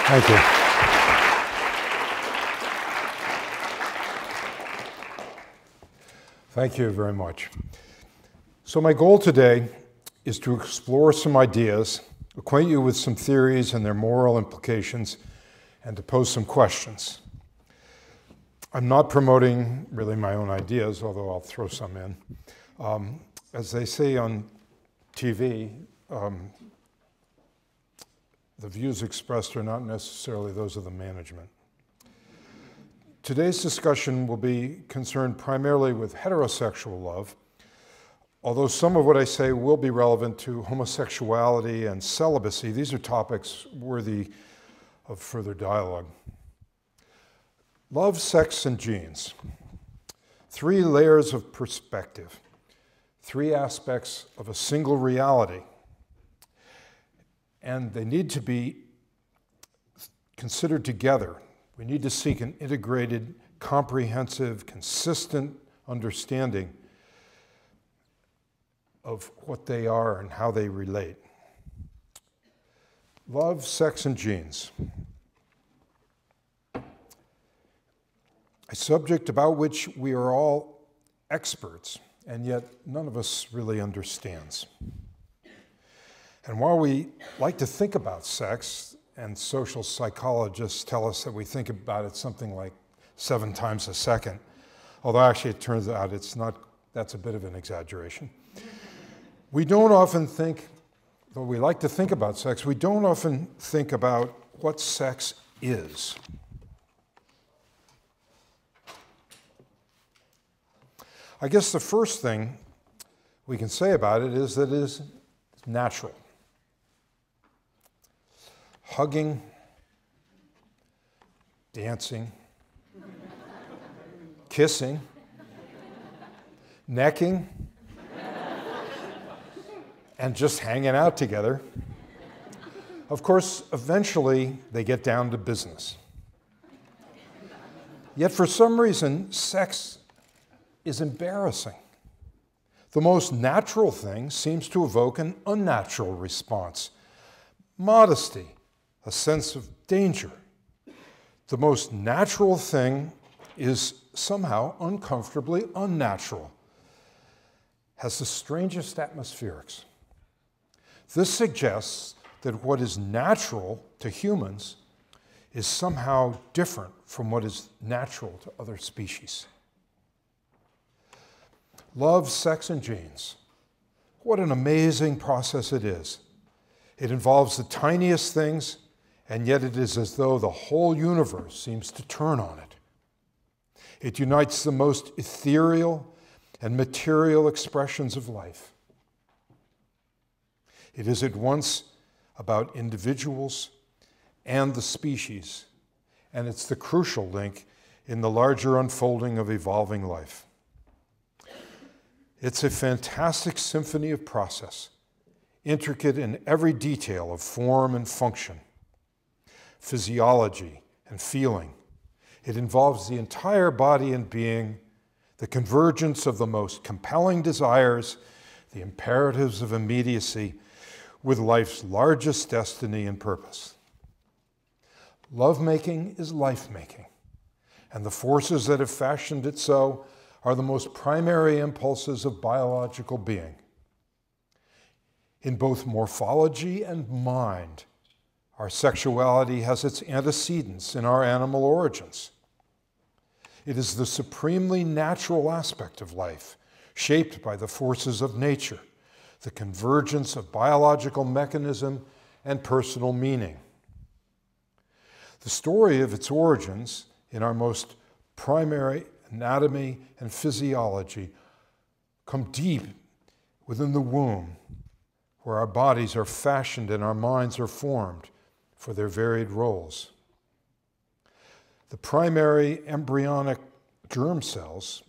Thank you. Thank you very much. So my goal today is to explore some ideas, acquaint you with some theories and their moral implications, and to pose some questions. I'm not promoting really my own ideas, although I'll throw some in. As they say on TV, the views expressed are not necessarily those of the management. Today's discussion will be concerned primarily with heterosexual love, although some of what I say will be relevant to homosexuality and celibacy. These are topics worthy of further dialogue. Love, sex, and genes. Three layers of perspective. Three aspects of a single reality. And they need to be considered together. We need to seek an integrated, comprehensive, consistent understanding of what they are and how they relate. Love, sex, and genes. A subject about which we are all experts, and yet none of us really understands. And while we like to think about sex, and social psychologists tell us that we think about it something like 7 times a second, although actually it turns out it's not, that's a bit of an exaggeration. We don't often think, though we like to think about sex, we don't often think about what sex is. I guess the first thing we can say about it is that it is natural. Hugging, dancing, kissing, necking, and just hanging out together. Of course, eventually they get down to business. Yet for some reason, sex is embarrassing. The most natural thing seems to evoke an unnatural response. Modesty, a sense of danger. The most natural thing is somehow uncomfortably unnatural, has the strangest atmospherics. This suggests that what is natural to humans is somehow different from what is natural to other species. Love, sex, and genes. What an amazing process it is. It involves the tiniest things, and yet it is as though the whole universe seems to turn on it. It unites the most ethereal and material expressions of life. It is at once about individuals and the species, and it's the crucial link in the larger unfolding of evolving life. It's a fantastic symphony of process, intricate in every detail of form and function, physiology and feeling. It involves the entire body and being, the convergence of the most compelling desires, the imperatives of immediacy, with life's largest destiny and purpose. Lovemaking is life-making, and the forces that have fashioned it so are the most primary impulses of biological being. In both morphology and mind, our sexuality has its antecedents in our animal origins. It is the supremely natural aspect of life, shaped by the forces of nature, the convergence of biological mechanism and personal meaning. The story of its origins in our most primary anatomy and physiology come deep within the womb, where our bodies are fashioned and our minds are formed for their varied roles. The primary embryonic germ cells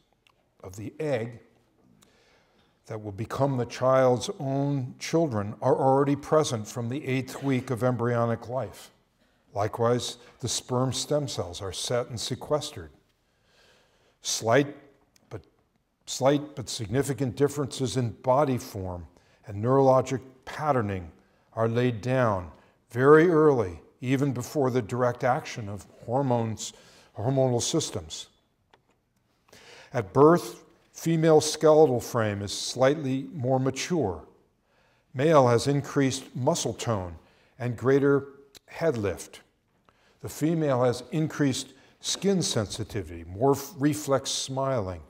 of the egg that will become the child's own children are already present from the 8th week of embryonic life. Likewise, the sperm stem cells are set and sequestered. Slight but significant differences in body form and neurologic patterning are laid down very early even before the direct action of hormonal systems. At birth, female skeletal frame is slightly more mature. Male has increased muscle tone and greater head lift. The female has increased skin sensitivity, more reflex smiling,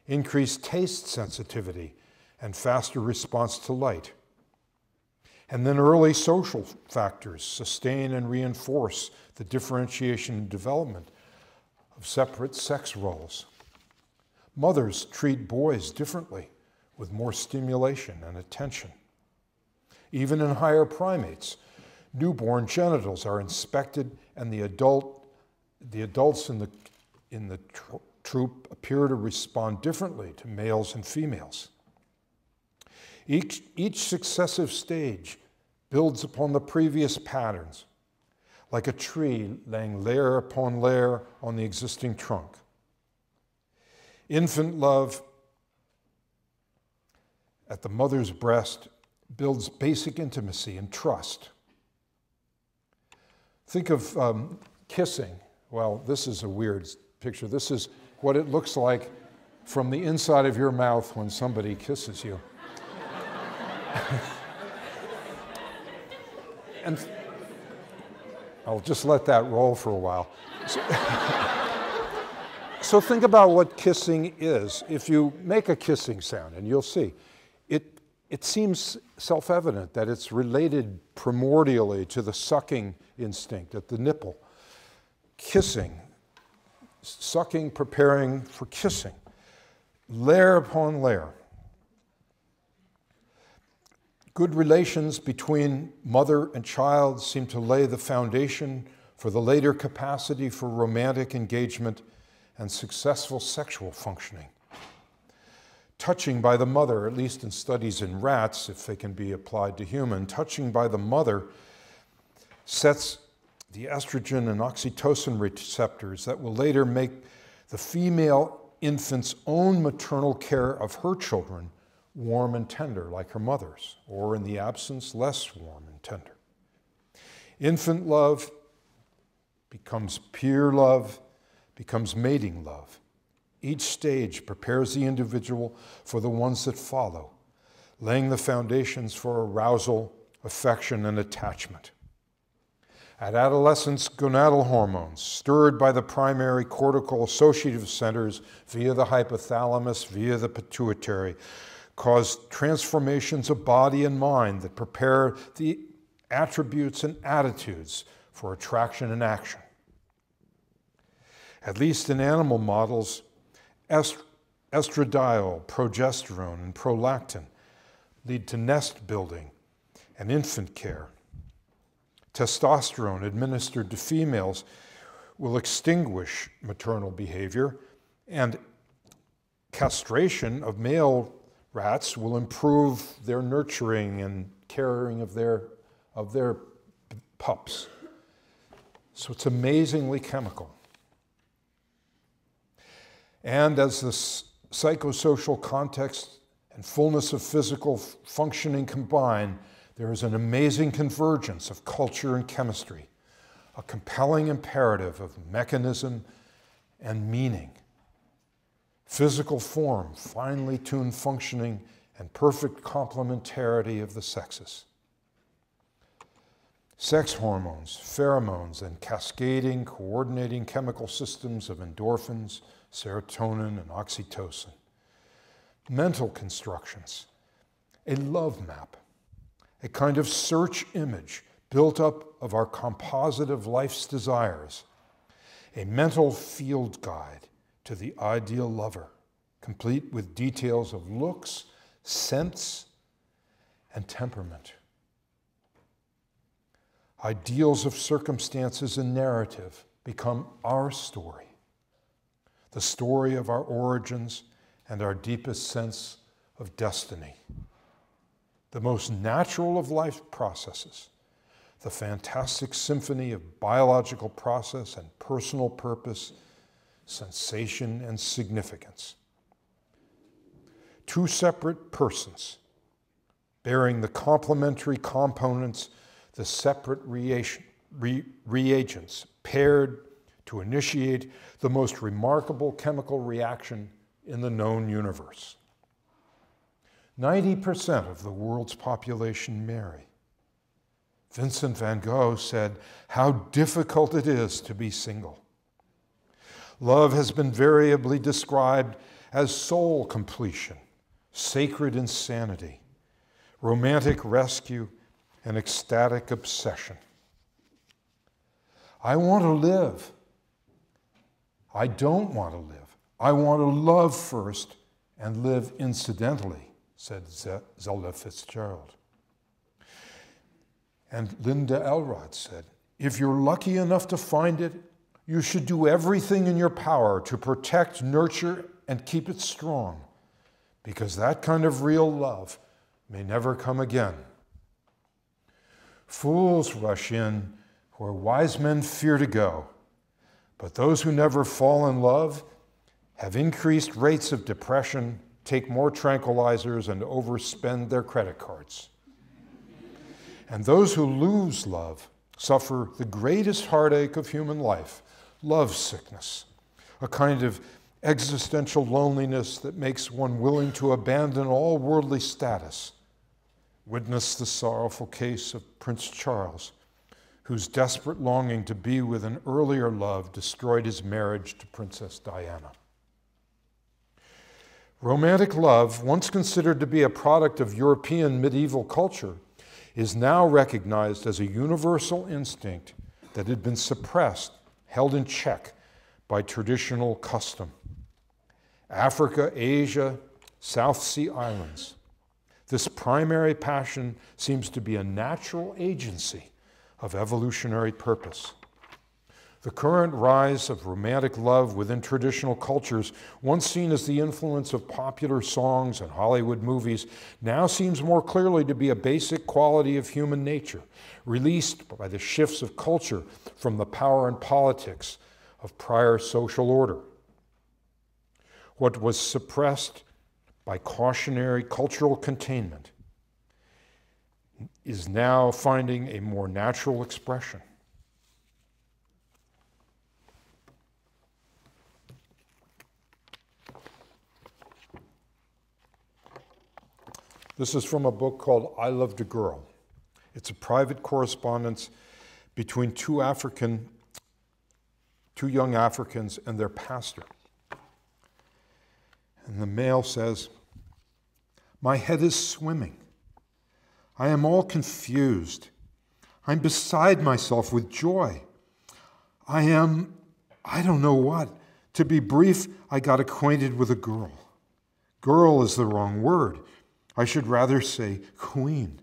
increased taste sensitivity, and faster response to light. And then early social factors sustain and reinforce the differentiation and development of separate sex roles. Mothers treat boys differently, with more stimulation and attention. Even in higher primates, newborn genitals are inspected, and the adults in the troop appear to respond differently to males and females. Each successive stage builds upon the previous patterns, like a tree laying layer upon layer on the existing trunk. Infant love at the mother's breast builds basic intimacy and trust. Think of kissing. Well, this is a weird picture. This is what it looks like from the inside of your mouth when somebody kisses you. And I'll just let that roll for a while. So think about what kissing is. If you make a kissing sound, and you'll see, it seems self-evident that it's related primordially to the sucking instinct at the nipple. Kissing, sucking, preparing for kissing, layer upon layer. Good relations between mother and child seem to lay the foundation for the later capacity for romantic engagement and successful sexual functioning. Touching by the mother, at least in studies in rats, if they can be applied to human, touching by the mother sets the estrogen and oxytocin receptors that will later make the female infant's own maternal care of her children warm and tender like her mother's, or in the absence, less warm and tender. Infant love becomes peer love, becomes mating love. Each stage prepares the individual for the ones that follow, laying the foundations for arousal, affection, and attachment. At adolescence, gonadal hormones, stirred by the primary cortical associative centers via the hypothalamus, via the pituitary, cause transformations of body and mind that prepare the attributes and attitudes for attraction and action. At least in animal models, estradiol, progesterone, and prolactin lead to nest building and infant care. Testosterone administered to females will extinguish maternal behavior, and castration of male rats will improve their nurturing and caring of their pups. So it's amazingly chemical. And as the psychosocial context and fullness of physical functioning combine, there is an amazing convergence of culture and chemistry, a compelling imperative of mechanism and meaning. Physical form, finely tuned functioning, and perfect complementarity of the sexes. Sex hormones, pheromones, and cascading, coordinating chemical systems of endorphins, serotonin, and oxytocin. Mental constructions, a love map, a kind of search image built up of our composite of life's desires, a mental field guide to the ideal lover, complete with details of looks, scents, and temperament. Ideals of circumstances and narrative become our story, the story of our origins and our deepest sense of destiny. The most natural of life processes, the fantastic symphony of biological process and personal purpose, sensation and significance. Two separate persons bearing the complementary components, the separate reagents paired to initiate the most remarkable chemical reaction in the known universe. 90% of the world's population marry. Vincent van Gogh said how difficult it is to be single. Love has been variably described as soul completion, sacred insanity, romantic rescue, and ecstatic obsession. I want to live. I don't want to live. I want to love first and live incidentally, said Zelda Fitzgerald. And Linda Elrod said, if you're lucky enough to find it, you should do everything in your power to protect, nurture, and keep it strong, because that kind of real love may never come again. Fools rush in where wise men fear to go, but those who never fall in love have increased rates of depression, take more tranquilizers, and overspend their credit cards. And those who lose love suffer the greatest heartache of human life, love sickness, a kind of existential loneliness that makes one willing to abandon all worldly status. Witness the sorrowful case of Prince Charles, whose desperate longing to be with an earlier love destroyed his marriage to Princess Diana. Romantic love, once considered to be a product of European medieval culture, is now recognized as a universal instinct that had been suppressed, held in check by traditional custom. Africa, Asia, South Sea Islands. This primary passion seems to be a natural agency of evolutionary purpose. The current rise of romantic love within traditional cultures, once seen as the influence of popular songs and Hollywood movies, now seems more clearly to be a basic quality of human nature, released by the shifts of culture from the power and politics of prior social order. What was suppressed by cautionary cultural containment is now finding a more natural expression. This is from a book called I Loved a Girl. It's a private correspondence between two young Africans and their pastor. And the male says, "My head is swimming. I am all confused. I'm beside myself with joy. I don't know what. To be brief, I got acquainted with a girl. Girl is the wrong word. I should rather say queen.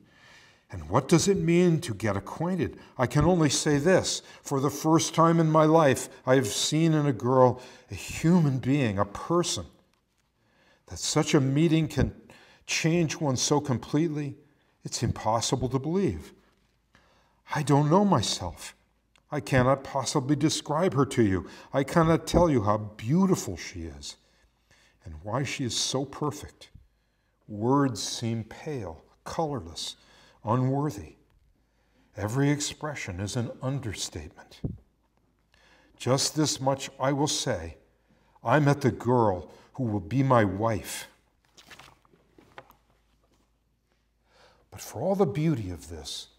And what does it mean to get acquainted? I can only say this. For the first time in my life, I have seen in a girl a human being, a person. That such a meeting can change one so completely, it's impossible to believe. I don't know myself. I cannot possibly describe her to you. I cannot tell you how beautiful she is and why she is so perfect. Words seem pale, colorless, unworthy. Every expression is an understatement. Just this much I will say. I met the girl who will be my wife." But for all the beauty of this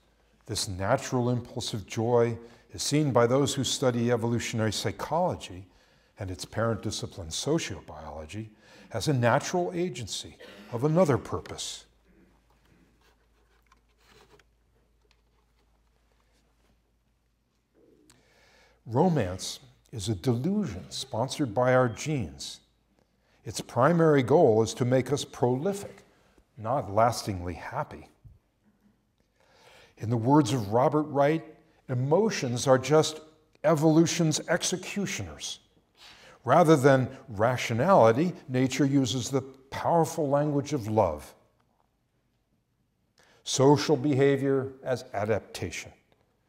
natural impulse of joy is seen by those who study evolutionary psychology and its parent discipline, sociobiology, as a natural agency of another purpose. Romance is a delusion sponsored by our genes. Its primary goal is to make us prolific, not lastingly happy. In the words of Robert Wright, emotions are just evolution's executioners. Rather than rationality, nature uses the powerful language of love. Social behavior as adaptation,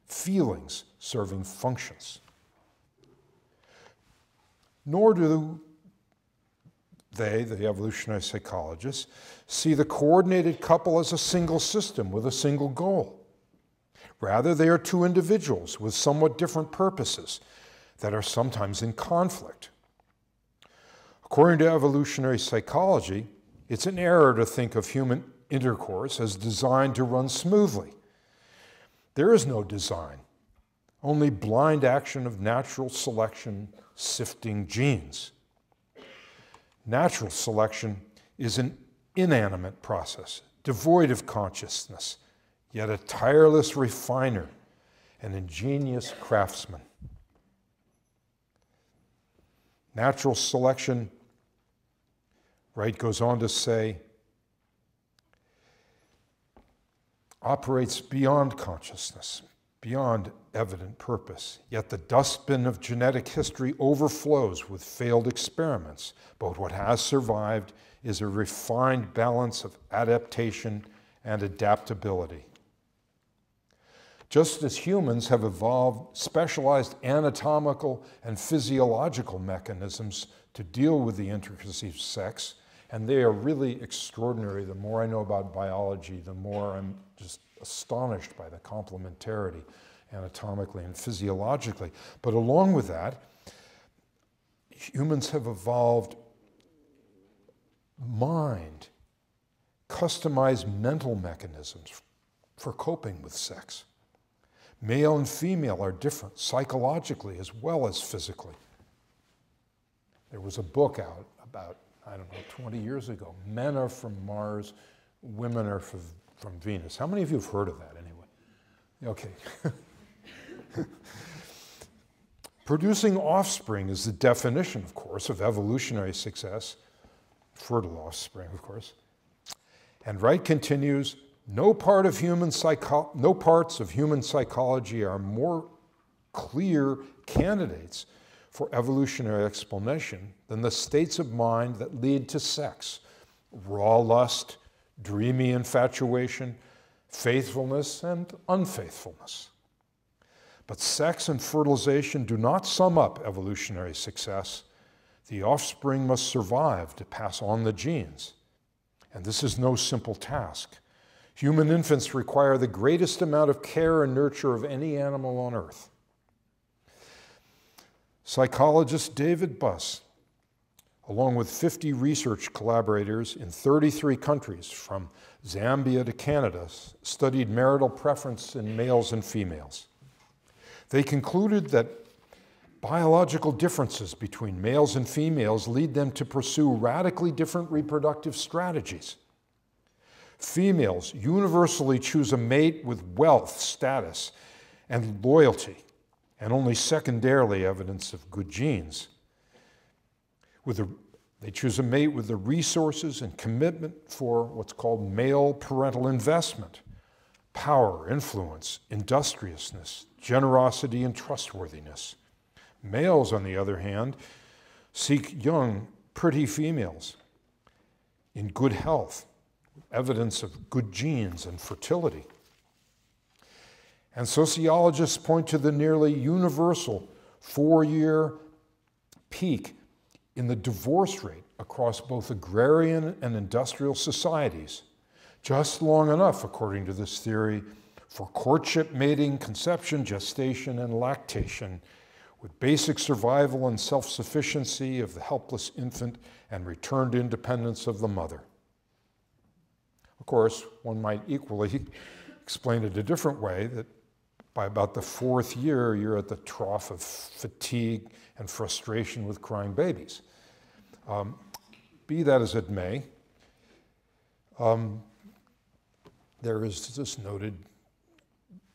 feelings serving functions. Nor do they, the evolutionary psychologists, see the coordinated couple as a single system with a single goal. Rather, they are two individuals with somewhat different purposes that are sometimes in conflict. According to evolutionary psychology, it's an error to think of human intercourse as designed to run smoothly. There is no design, only blind action of natural selection sifting genes. Natural selection is an inanimate process, devoid of consciousness, yet a tireless refiner, an ingenious craftsman. Natural selection, Wright goes on to say, operates beyond consciousness, beyond evident purpose. Yet the dustbin of genetic history overflows with failed experiments. But what has survived is a refined balance of adaptation and adaptability. Just as humans have evolved specialized anatomical and physiological mechanisms to deal with the intricacies of sex, and they are really extraordinary. The more I know about biology, the more I'm just astonished by the complementarity anatomically and physiologically. But along with that, humans have evolved mind, customized mental mechanisms for coping with sex. Male and female are different psychologically as well as physically. There was a book out about, 20 years ago. Men are from Mars, women are from Venus. How many of you have heard of that anyway? Okay. Producing offspring is the definition, of course, of evolutionary success. Fertile offspring, of course. And Wright continues, no parts of human psychology are more clear candidates for evolutionary explanation than the states of mind that lead to sex: raw lust, dreamy infatuation, faithfulness, and unfaithfulness. But sex and fertilization do not sum up evolutionary success. The offspring must survive to pass on the genes. And this is no simple task. Human infants require the greatest amount of care and nurture of any animal on earth. Psychologist David Buss, along with 50 research collaborators in 33 countries, from Zambia to Canada, studied marital preference in males and females. They concluded that biological differences between males and females lead them to pursue radically different reproductive strategies. Females universally choose a mate with wealth, status, and loyalty, and only secondarily evidence of good genes. They choose a mate with the resources and commitment for what's called male parental investment, power, influence, industriousness, generosity, and trustworthiness. Males, on the other hand, seek young, pretty females in good health, evidence of good genes and fertility. And sociologists point to the nearly universal 4-year peak in the divorce rate across both agrarian and industrial societies, just long enough, according to this theory, for courtship, mating, conception, gestation, and lactation, with basic survival and self-sufficiency of the helpless infant and returned independence of the mother. Of course, one might equally explain it a different way, that by about the 4th year, you're at the trough of fatigue and frustration with crying babies. Be that as it may, there is this noted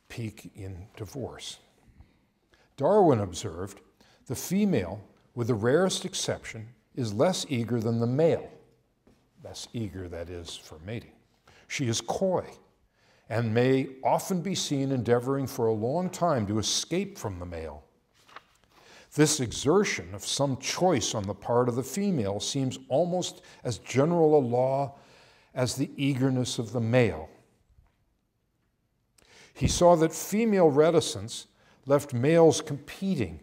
peak in divorce. Darwin observed, the female, with the rarest exception, is less eager than the male. Less eager, that is, for mating. She is coy and may often be seen endeavoring for a long time to escape from the male. This exertion of some choice on the part of the female seems almost as general a law as the eagerness of the male. He saw that female reticence left males competing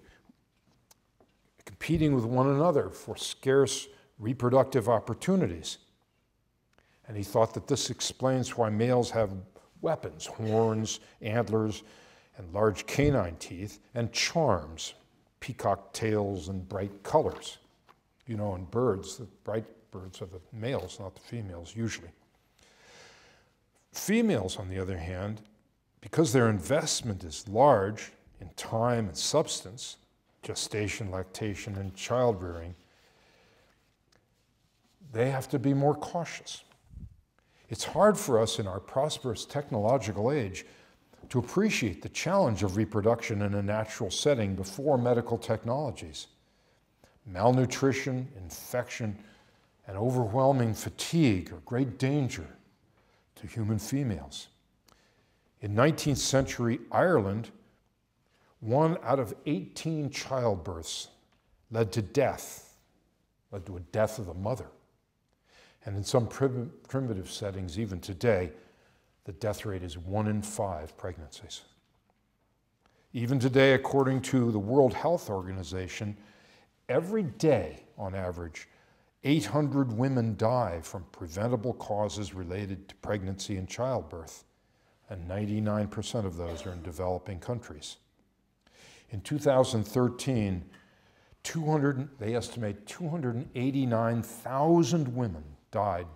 with one another for scarce reproductive opportunities. And he thought that this explains why males have weapons, horns, antlers, and large canine teeth, and charms, peacock tails and bright colors. You know, in birds, the bright birds are the males, not the females, usually. Females, on the other hand, because their investment is large in time and substance, gestation, lactation, and child rearing, they have to be more cautious. It's hard for us in our prosperous technological age to appreciate the challenge of reproduction in a natural setting before medical technologies. Malnutrition, infection, and overwhelming fatigue are great danger to human females. In 19th century Ireland, 1 out of 18 childbirths led to a death of the mother. And in some primitive settings, even today, the death rate is 1 in 5 pregnancies. Even today, according to the World Health Organization, every day, on average, 800 women die from preventable causes related to pregnancy and childbirth, and 99% of those are in developing countries. In 2013, they estimate 289,000 women died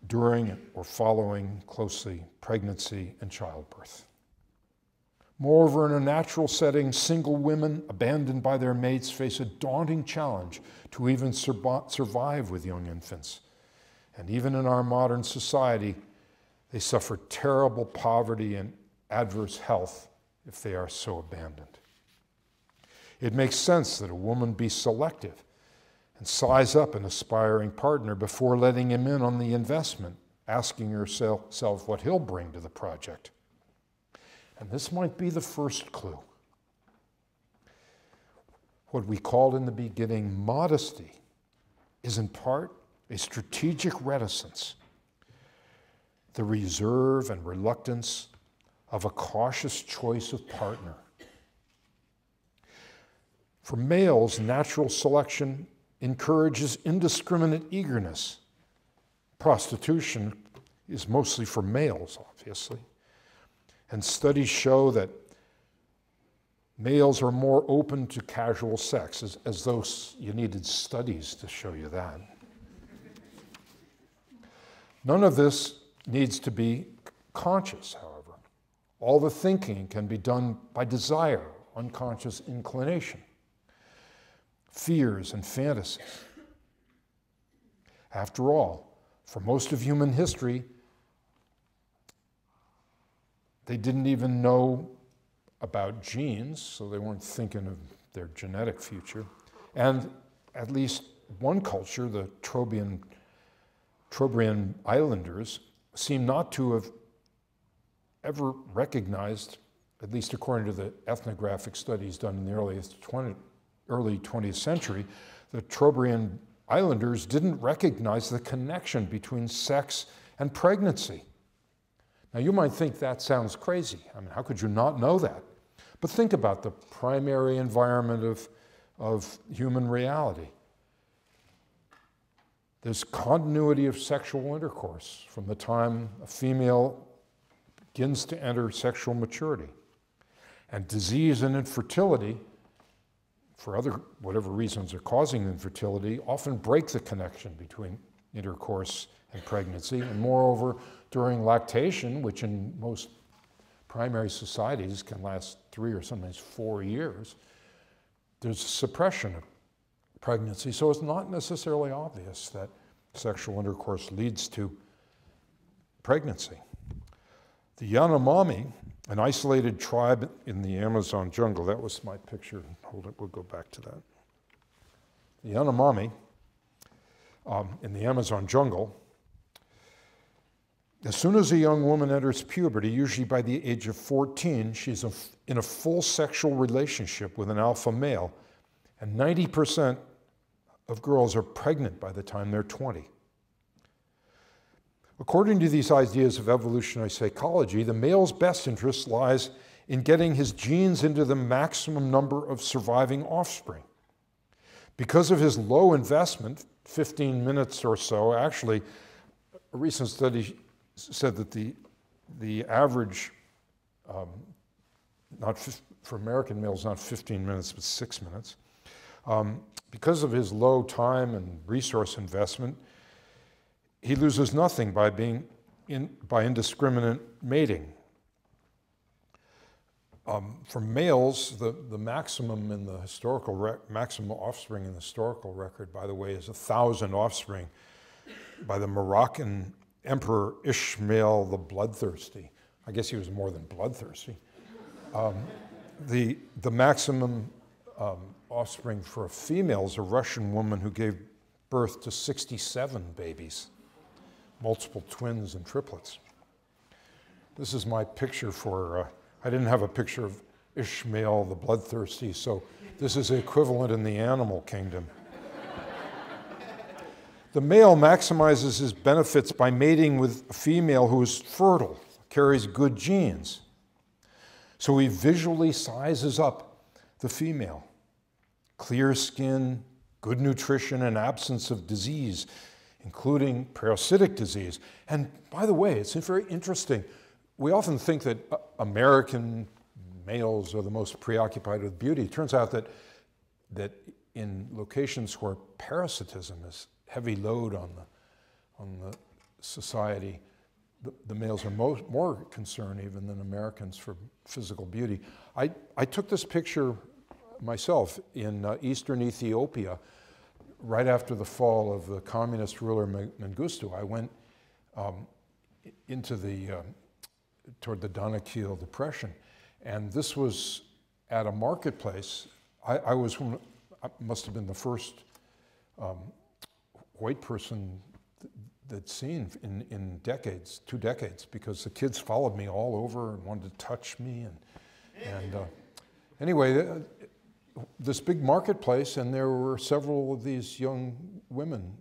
during or following closely pregnancy and childbirth. Moreover, in a natural setting, single women abandoned by their mates face a daunting challenge to even survive with young infants. And even in our modern society, they suffer terrible poverty and adverse health if they are so abandoned. It makes sense that a woman be selective and size up an aspiring partner before letting him in on the investment, asking herself what he'll bring to the project. And this might be the first clue. What we called in the beginning modesty is in part a strategic reticence, the reserve and reluctance of a cautious choice of partner. For males, natural selection encourages indiscriminate eagerness. Prostitution is mostly for males, obviously. And studies show that males are more open to casual sex, as though you needed studies to show you that. None of this needs to be conscious, however. All the thinking can be done by desire, unconscious inclination, fears and fantasies. After all, for most of human history, they didn't even know about genes, so they weren't thinking of their genetic future. And at least one culture, the Trobriand Islanders, seem not to have ever recognized, at least according to the ethnographic studies done in the early 20th century, the Trobriand Islanders didn't recognize the connection between sex and pregnancy. Now, you might think that sounds crazy. I mean, how could you not know that? But think about the primary environment of human reality. There's continuity of sexual intercourse from the time a female begins to enter sexual maturity. And disease and infertility, for whatever reasons are causing infertility, often break the connection between intercourse and pregnancy. And moreover, during lactation, which in most primary societies can last 3 or sometimes 4 years, there's suppression of pregnancy. So it's not necessarily obvious that sexual intercourse leads to pregnancy. The Yanomami, an isolated tribe in the Amazon jungle, that was my picture. Hold it, we'll go back to that. The Yanomami in the Amazon jungle, as soon as a young woman enters puberty, usually by the age of 14, she's in a full sexual relationship with an alpha male, and 90% of girls are pregnant by the time they're 20. According to these ideas of evolutionary psychology, the male's best interest lies in getting his genes into the maximum number of surviving offspring. Because of his low investment, 15 minutes or so, actually, a recent study said that the the average, for American males, not 15 minutes, but 6 minutes. Because of his low time and resource investment, he loses nothing by indiscriminate mating. For males, the maximum in the maximum offspring in the historical record, by the way, is 1,000 offspring by the Moroccan Emperor Ishmael the Bloodthirsty. I guess he was more than bloodthirsty. The maximum offspring for a female is a Russian woman who gave birth to 67 babies, multiple twins and triplets. This is my picture for, I didn't have a picture of Ishmael the Bloodthirsty, so this is the equivalent in the animal kingdom. The male maximizes his benefits by mating with a female who is fertile, carries good genes. So he visually sizes up the female. Clear skin, good nutrition, and absence of disease, including parasitic disease. And by the way, it's very interesting. We often think that American males are the most preoccupied with beauty. It turns out that in locations where parasitism is heavy load on the society, the males are more concerned even than Americans for physical beauty. I took this picture myself in eastern Ethiopia right after the fall of the communist ruler Mengistu. I went toward the Danakil Depression, and this was at a marketplace. I must have been the first white person that's seen in decades, 2 decades, because the kids followed me all over and wanted to touch me. And anyway, this big marketplace, and there were several of these young women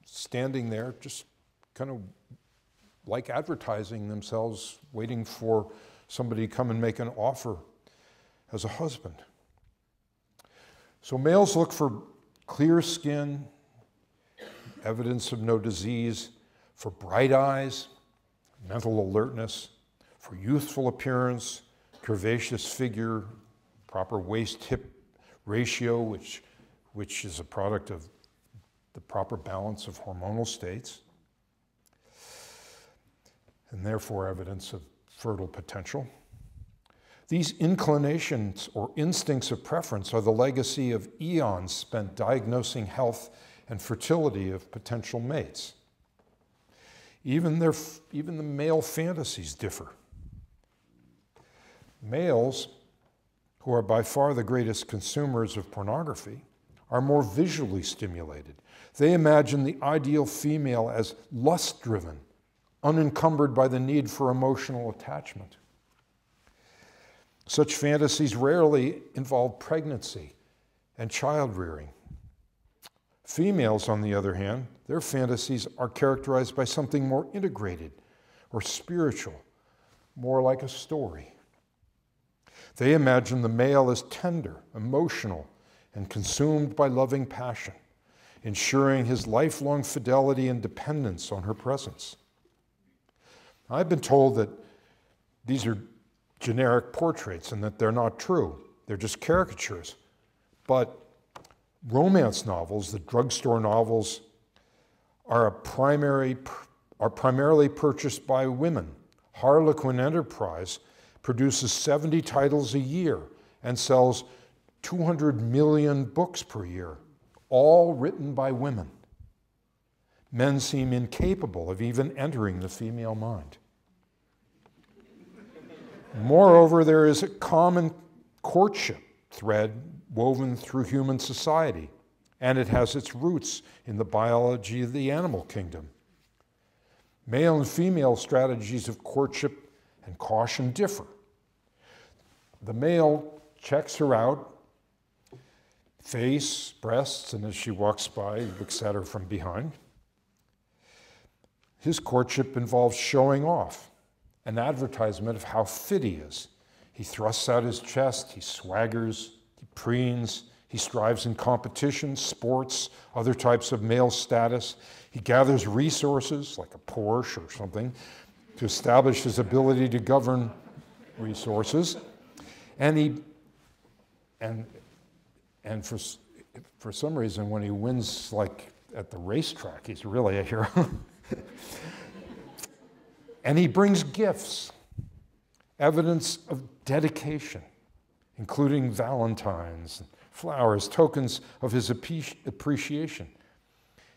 standing there just kind of like advertising themselves, waiting for somebody to come and make an offer as a husband. So males look for clear skin, evidence of no disease, for bright eyes, mental alertness, for youthful appearance, curvaceous figure, proper waist-hip ratio, which is a product of the proper balance of hormonal states, and therefore evidence of fertile potential. These inclinations or instincts of preference are the legacy of eons spent diagnosing health and fertility of potential mates. Even the male fantasies differ. Males, who are by far the greatest consumers of pornography, are more visually stimulated. They imagine the ideal female as lust-driven, unencumbered by the need for emotional attachment. Such fantasies rarely involve pregnancy and child-rearing. Females, on the other hand, their fantasies are characterized by something more integrated or spiritual, more like a story. They imagine the male as tender, emotional, and consumed by loving passion, ensuring his lifelong fidelity and dependence on her presence. I've been told that these are generic portraits and that they're not true. They're just caricatures. But romance novels, the drugstore novels, are primarily purchased by women. Harlequin Enterprise produces 70 titles a year and sells 200 million books per year, all written by women. Men seem incapable of even entering the female mind. Moreover, there is a common courtship thread woven through human society, and it has its roots in the biology of the animal kingdom. Male and female strategies of courtship and caution differ. The male checks her out, face, breasts, and as she walks by, looks at her from behind. His courtship involves showing off, an advertisement of how fit he is. He thrusts out his chest, he swaggers, he preens, he strives in competition, sports, other types of male status. He gathers resources, like a Porsche or something, to establish his ability to govern resources, and for some reason, when he wins, like at the racetrack, he's really a hero. And he brings gifts, evidence of dedication, including valentines, flowers, tokens of his appreciation.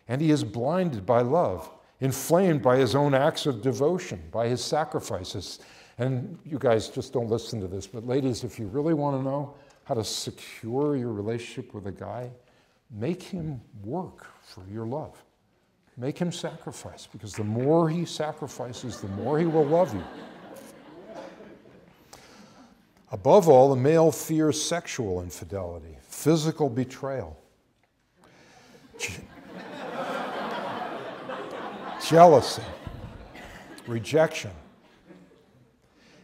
And he is blinded by love, inflamed by his own acts of devotion, by his sacrifices. And you guys just don't listen to this, but ladies, if you really want to know how to secure your relationship with a guy, make him work for your love. Make him sacrifice, because the more he sacrifices, the more he will love you. Above all, the male fears sexual infidelity, physical betrayal, jealousy, rejection.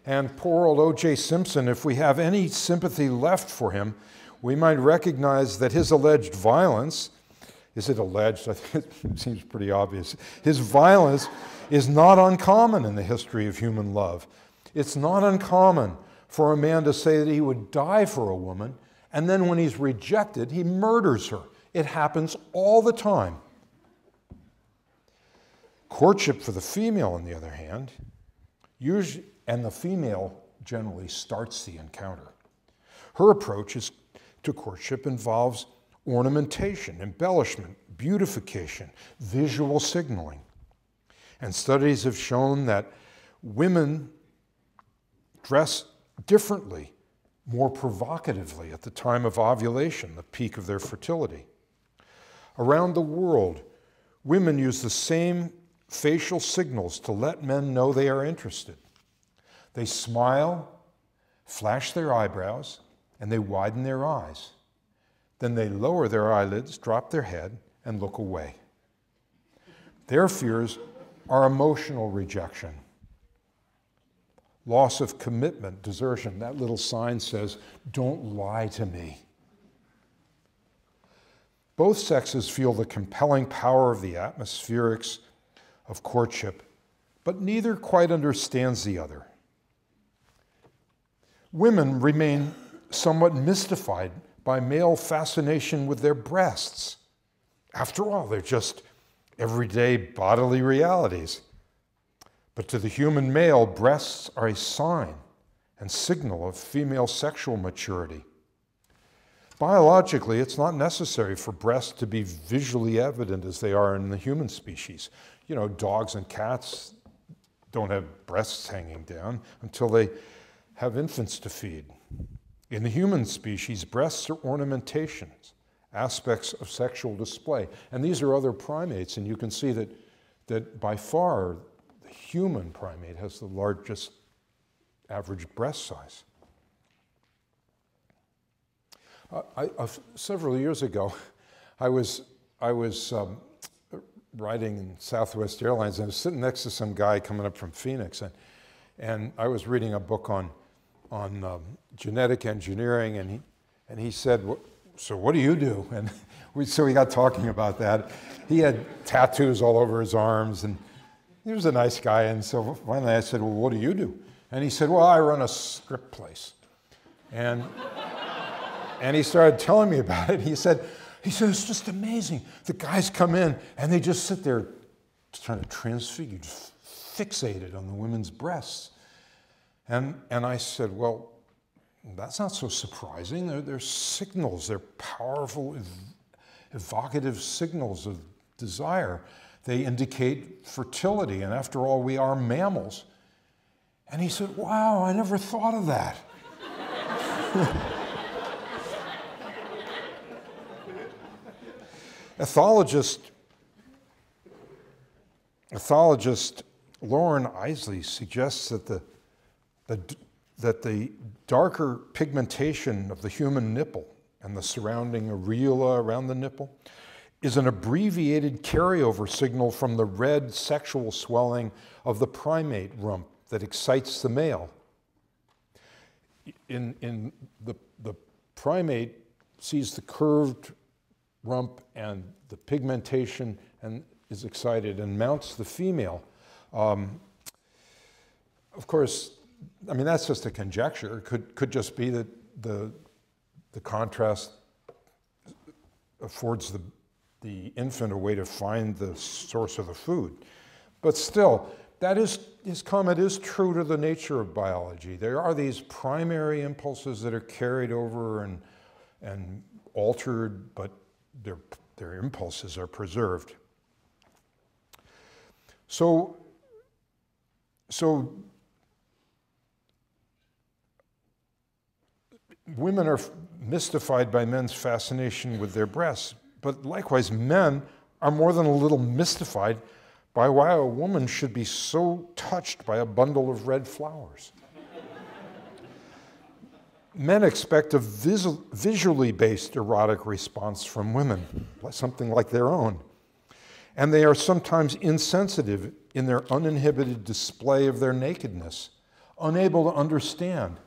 And poor old O.J. Simpson, if we have any sympathy left for him, we might recognize that his alleged violence, is it alleged? I think it seems pretty obvious. His violence is not uncommon in the history of human love. It's not uncommon for a man to say that he would die for a woman, and then when he's rejected, he murders her. It happens all the time. Courtship for the female, on the other hand, and the female generally starts the encounter. Her approach to courtship involves ornamentation, embellishment, beautification, visual signaling. And studies have shown that women dress differently, more provocatively at the time of ovulation, the peak of their fertility. Around the world, women use the same facial signals to let men know they are interested. They smile, flash their eyebrows, and they widen their eyes. Then they lower their eyelids, drop their head, and look away. Their fears are emotional rejection, loss of commitment, desertion. That little sign says, "Don't lie to me." Both sexes feel the compelling power of the atmospherics of courtship, but neither quite understands the other. Women remain somewhat mystified by male fascination with their breasts. After all, they're just everyday bodily realities. But to the human male, breasts are a sign and signal of female sexual maturity. Biologically, it's not necessary for breasts to be visually evident as they are in the human species. You know, dogs and cats don't have breasts hanging down until they have infants to feed. In the human species, breasts are ornamentations, aspects of sexual display. And these are other primates, and you can see that by far, the human primate has the largest average breast size. Several years ago, I was riding in Southwest Airlines, and I was sitting next to some guy coming up from Phoenix, and I was reading a book on genetic engineering, and he said, "So what do you do?" And so we got talking about that. He had tattoos all over his arms, and he was a nice guy. And so finally I said, "Well, what do you do?" And he said, "Well, I run a script place." And he started telling me about it. He said, "It's just amazing. The guys come in and they just sit there trying to transfigure, just fixated on the women's breasts." And I said, "Well, that's not so surprising. They're signals. They're powerful, evocative signals of desire. They indicate fertility. And after all, we are mammals." And he said, "Wow, I never thought of that." Ethologist Lauren Isley suggests that the darker pigmentation of the human nipple and the surrounding areola around the nipple is an abbreviated carryover signal from the red sexual swelling of the primate rump that excites the male. In the primate sees the curved rump and the pigmentation and is excited and mounts the female. of course, I mean, that's just a conjecture. It could just be that the contrast affords the infant a way to find the source of the food. But still, his comment is true to the nature of biology. There are these primary impulses that are carried over and altered, but their impulses are preserved. So women are mystified by men's fascination with their breasts, but likewise men are more than a little mystified by why a woman should be so touched by a bundle of red flowers. Men expect a visually based erotic response from women, something like their own. And they are sometimes insensitive in their uninhibited display of their nakedness, unable to understand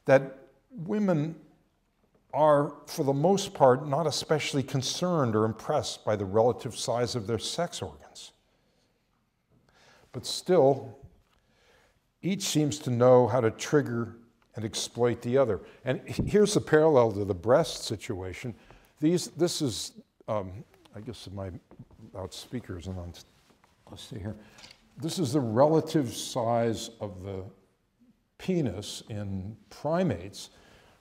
that women are, for the most part, not especially concerned or impressed by the relative size of their sex organs. But still, each seems to know how to trigger and exploit the other. And here's the parallel to the breast situation. This is, I guess my loudspeakers, and I'll stay here. This is the relative size of the penis in primates,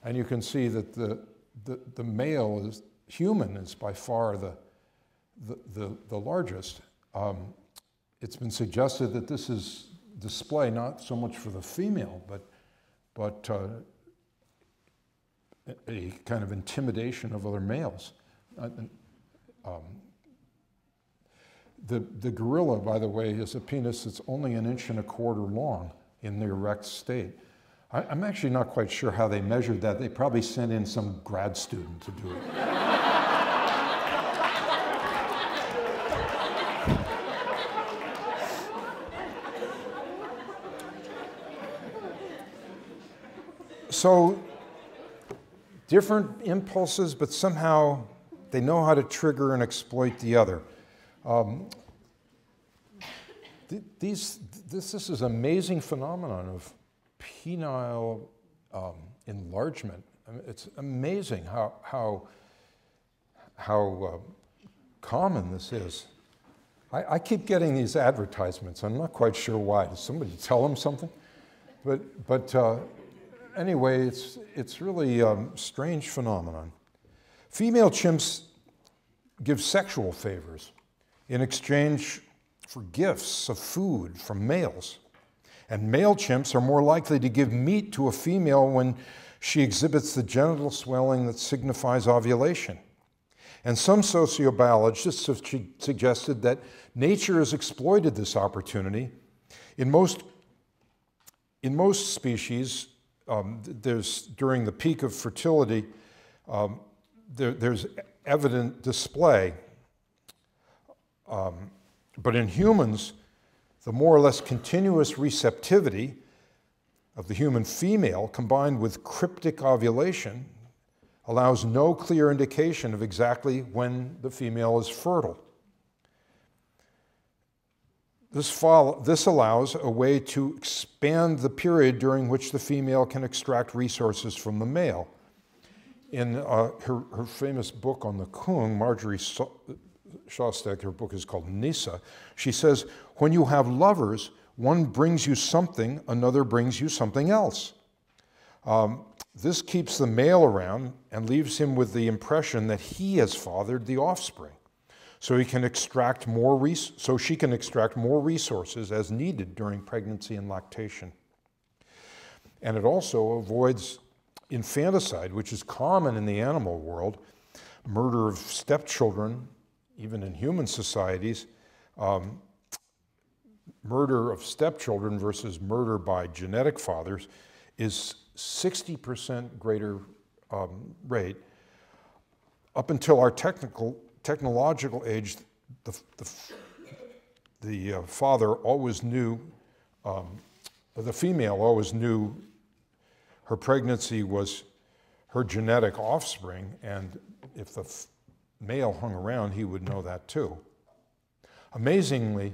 and you can see that the male human is by far the largest. It's been suggested that this is display not so much for the female, but a kind of intimidation of other males. The gorilla, by the way, has a penis that's only 1.25 inches long in the erect state. I'm actually not quite sure how they measured that. They probably sent in some grad student to do it. So, different impulses, but somehow they know how to trigger and exploit the other. This is an amazing phenomenon of penile enlargement. I mean, it's amazing how common this is. I keep getting these advertisements. I'm not quite sure why. Does somebody tell them something? But anyway, it's really a strange phenomenon. Female chimps give sexual favors in exchange for gifts of food from males. And male chimps are more likely to give meat to a female when she exhibits the genital swelling that signifies ovulation. And some sociobiologists have suggested that nature has exploited this opportunity. In most species, during the peak of fertility, there's evident display. But in humans, the more or less continuous receptivity of the human female combined with cryptic ovulation allows no clear indication of exactly when the female is fertile. This allows a way to expand the period during which the female can extract resources from the male. In her famous book on the Kung, Marjorie Shostak, her book is called Nisa, she says, when you have lovers, one brings you something, another brings you something else. This keeps the male around and leaves him with the impression that he has fathered the offspring, so she can extract more resources as needed during pregnancy and lactation. And it also avoids infanticide, which is common in the animal world, murder of stepchildren, even in human societies. Murder of stepchildren versus murder by genetic fathers is 60% greater rate. Up until our technological age, the father always knew, the female always knew her pregnancy was her genetic offspring, and if the male hung around, he would know that too. Amazingly,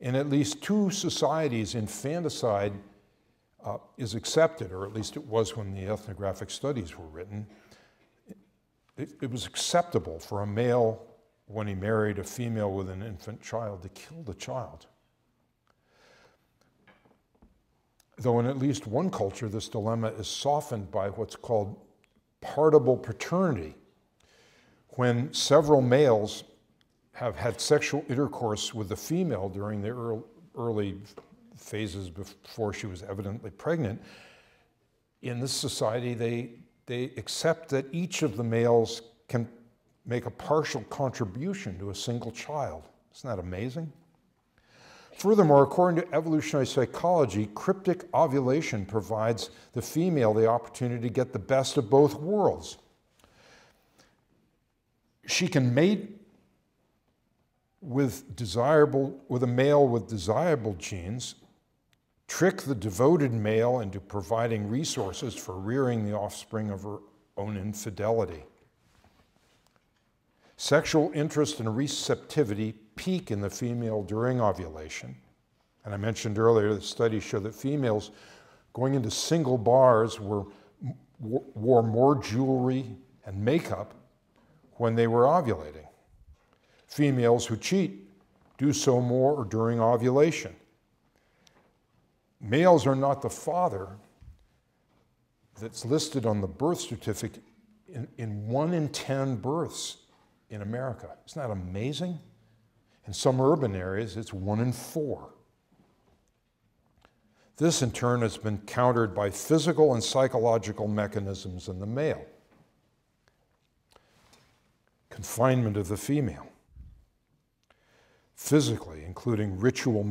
in at least 2 societies, infanticide is accepted, or at least it was when the ethnographic studies were written. It was acceptable for a male, when he married a female with an infant child, to kill the child. Though in at least one culture, this dilemma is softened by what's called partible paternity, when several males have had sexual intercourse with the female during the early phases before she was evidently pregnant. In this society, they accept that each of the males can make a partial contribution to a single child. Isn't that amazing? Furthermore, according to evolutionary psychology, cryptic ovulation provides the female the opportunity to get the best of both worlds. She can mate with a male with desirable genes, trick the devoted male into providing resources for rearing the offspring of her own infidelity. Sexual interest and receptivity peak in the female during ovulation. And I mentioned earlier that studies show that females going into single bars wore more jewelry and makeup when they were ovulating. Females who cheat do so more during ovulation. Males are not the father that's listed on the birth certificate in 1 in 10 births in America. Isn't that amazing? In some urban areas, it's 1 in 4. This, in turn, has been countered by physical and psychological mechanisms in the male. Confinement of the female. Physically, including ritual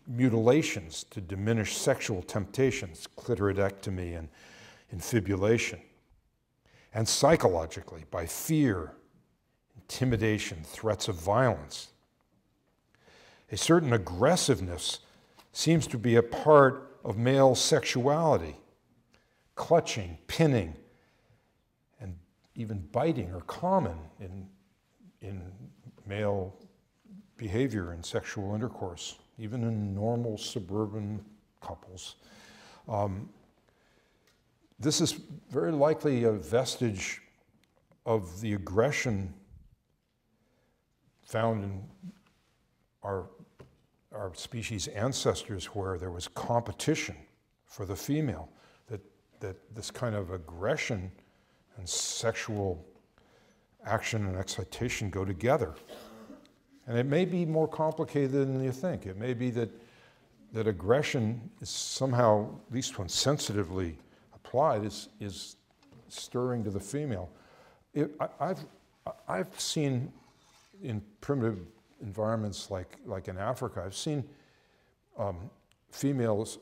mutilations to diminish sexual temptations, clitoridectomy and infibulation. And psychologically, by fear, intimidation, threats of violence. A certain aggressiveness seems to be a part of male sexuality. Clutching, pinning, and even biting are common in male behavior in sexual intercourse, even in normal suburban couples. This is very likely a vestige of the aggression found in our species' ancestors, where there was competition for the female, that this kind of aggression and sexual action and excitation go together. And it may be more complicated than you think. It may be that aggression is somehow, at least when sensitively applied, is stirring to the female. I've seen in primitive environments like in Africa, I've seen males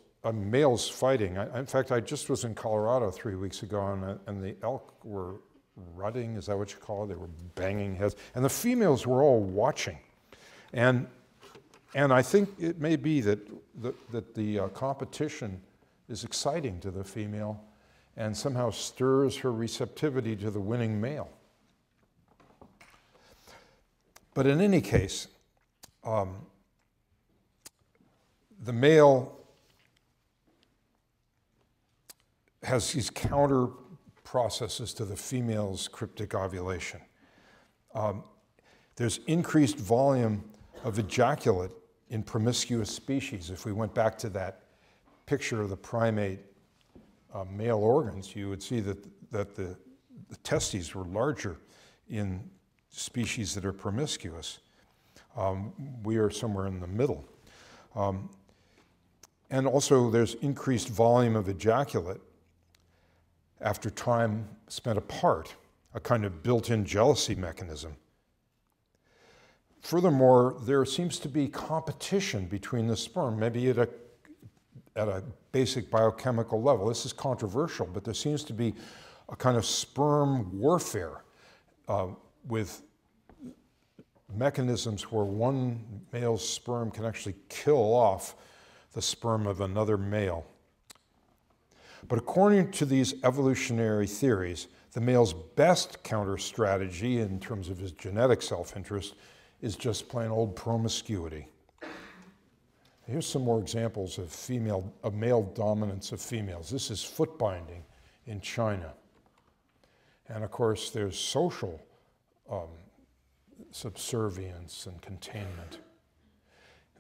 fighting. In fact, I just was in Colorado 3 weeks ago, and the elk were rutting, is that what you call it? They were banging heads, and the females were all watching. And I think it may be that the competition is exciting to the female and somehow stirs her receptivity to the winning male. But in any case, the male has these counter processes to the female's cryptic ovulation. There's increased volume of ejaculate in promiscuous species. If we went back to that picture of the primate male organs, you would see that the testes were larger in species that are promiscuous. We are somewhere in the middle. And also there's increased volume of ejaculate after time spent apart, a kind of built-in jealousy mechanism. Furthermore, there seems to be competition between the sperm, maybe at a basic biochemical level. This is controversial, but there seems to be a kind of sperm warfare with mechanisms where one male's sperm can actually kill off the sperm of another male. But according to these evolutionary theories, the male's best counter strategy in terms of his genetic self-interest is just plain old promiscuity. Here's some more examples of male dominance of females. This is foot binding in China. And of course, there's social subservience and containment.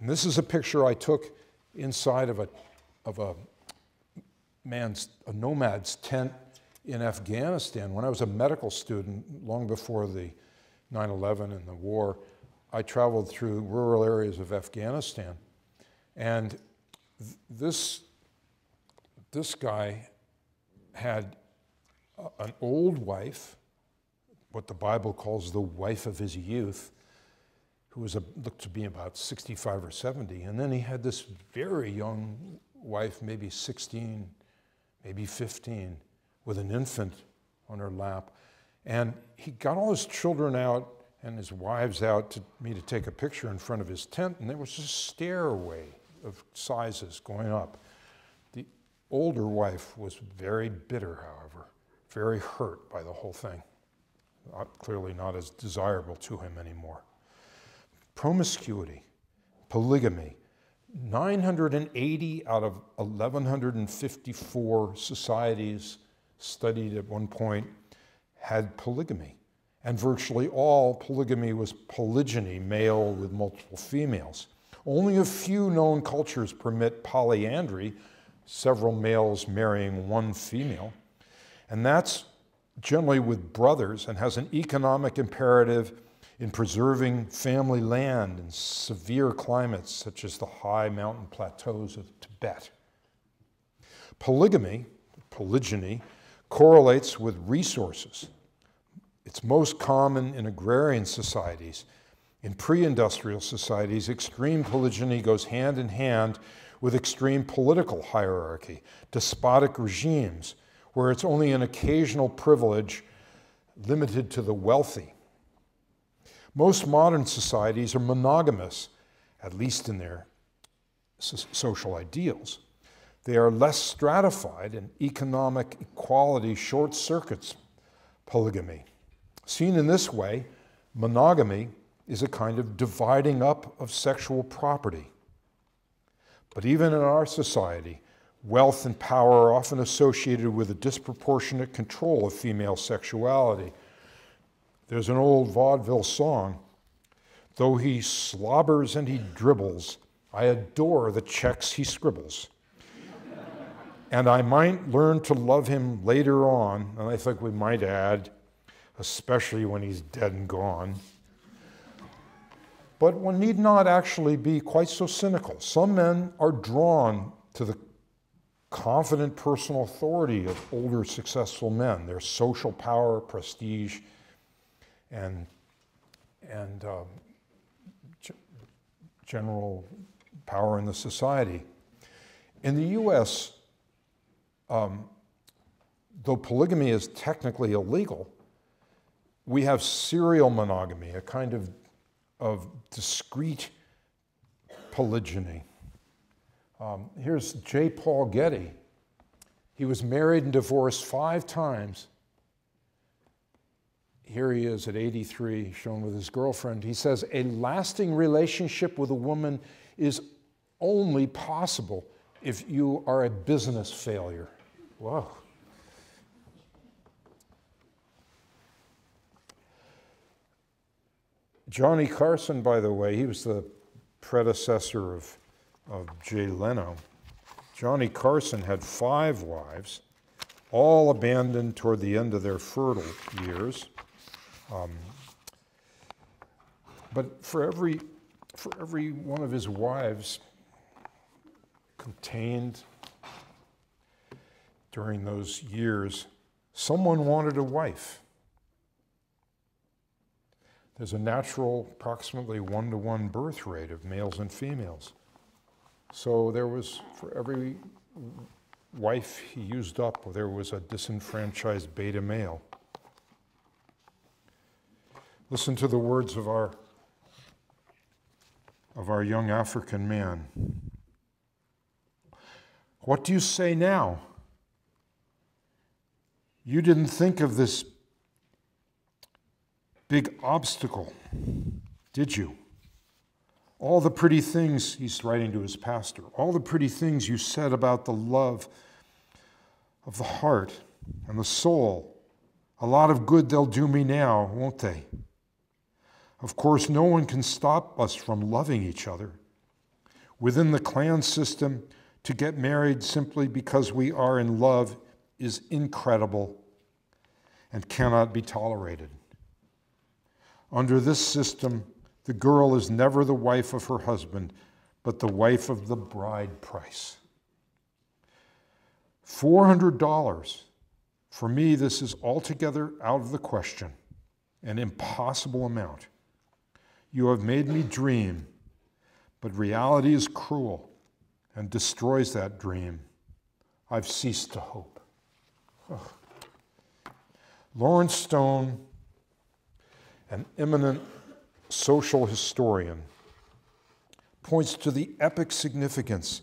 And this is a picture I took inside of a nomad's tent in Afghanistan. When I was a medical student, long before the 9/11 and the war, I traveled through rural areas of Afghanistan. And this guy had an old wife, what the Bible calls the wife of his youth, who looked to be about 65 or 70. And then he had this very young wife, maybe 16, maybe 15, with an infant on her lap. And he got all his children out and his wives out to me to take a picture in front of his tent, and there was a stairway of sizes going up. The older wife was very bitter, however, very hurt by the whole thing. Clearly not as desirable to him anymore. Promiscuity, polygamy. 980 out of 1,154 societies studied at one point had polygamy. And virtually all polygamy was polygyny, male with multiple females. Only a few known cultures permit polyandry, several males marrying one female. And that's generally with brothers and has an economic imperative in preserving family land in severe climates such as the high mountain plateaus of Tibet. Polygamy, polygyny, correlates with resources. It's most common in agrarian societies. In pre-industrial societies, extreme polygyny goes hand in hand with extreme political hierarchy, despotic regimes, where it's only an occasional privilege limited to the wealthy. Most modern societies are monogamous, at least in their social ideals. They are less stratified, and economic equality short circuits polygamy. Seen in this way, monogamy is a kind of dividing up of sexual property. But even in our society, wealth and power are often associated with a disproportionate control of female sexuality. There's an old vaudeville song, "Though he slobbers and he dribbles, I adore the checks he scribbles. And I might learn to love him later on," and I think we might add, especially when he's dead and gone. But one need not actually be quite so cynical. Some men are drawn to the confident personal authority of older, successful men, their social power, prestige, and general power in the society. In the US, though polygamy is technically illegal, we have serial monogamy, a kind of discrete polygyny. Here's J. Paul Getty. He was married and divorced 5 times. Here he is at 83, shown with his girlfriend. He says, "A lasting relationship with a woman is only possible if you are a business failure." Whoa. Johnny Carson, by the way, he was the predecessor of Jay Leno. Johnny Carson had 5 wives, all abandoned toward the end of their fertile years. But for every one of his wives contained during those years, someone wanted a wife. There's a natural, approximately 1-to-1 birth rate of males and females. So there was, for every wife he used up, there was a disenfranchised beta male. Listen to the words of our young African man. "What do you say now? You didn't think of this big obstacle, did you? All the pretty things, he's writing to his pastor, all the pretty things you said about the love of the heart and the soul, a lot of good they'll do me now, won't they? Of course, no one can stop us from loving each other. Within the clan system, to get married simply because we are in love is incredible and cannot be tolerated. Under this system, the girl is never the wife of her husband, but the wife of the bride price. $400. For me, this is altogether out of the question, an impossible amount. You have made me dream, but reality is cruel and destroys that dream. I've ceased to hope. Ugh. Lawrence Stone, an eminent social historian, points to the epic significance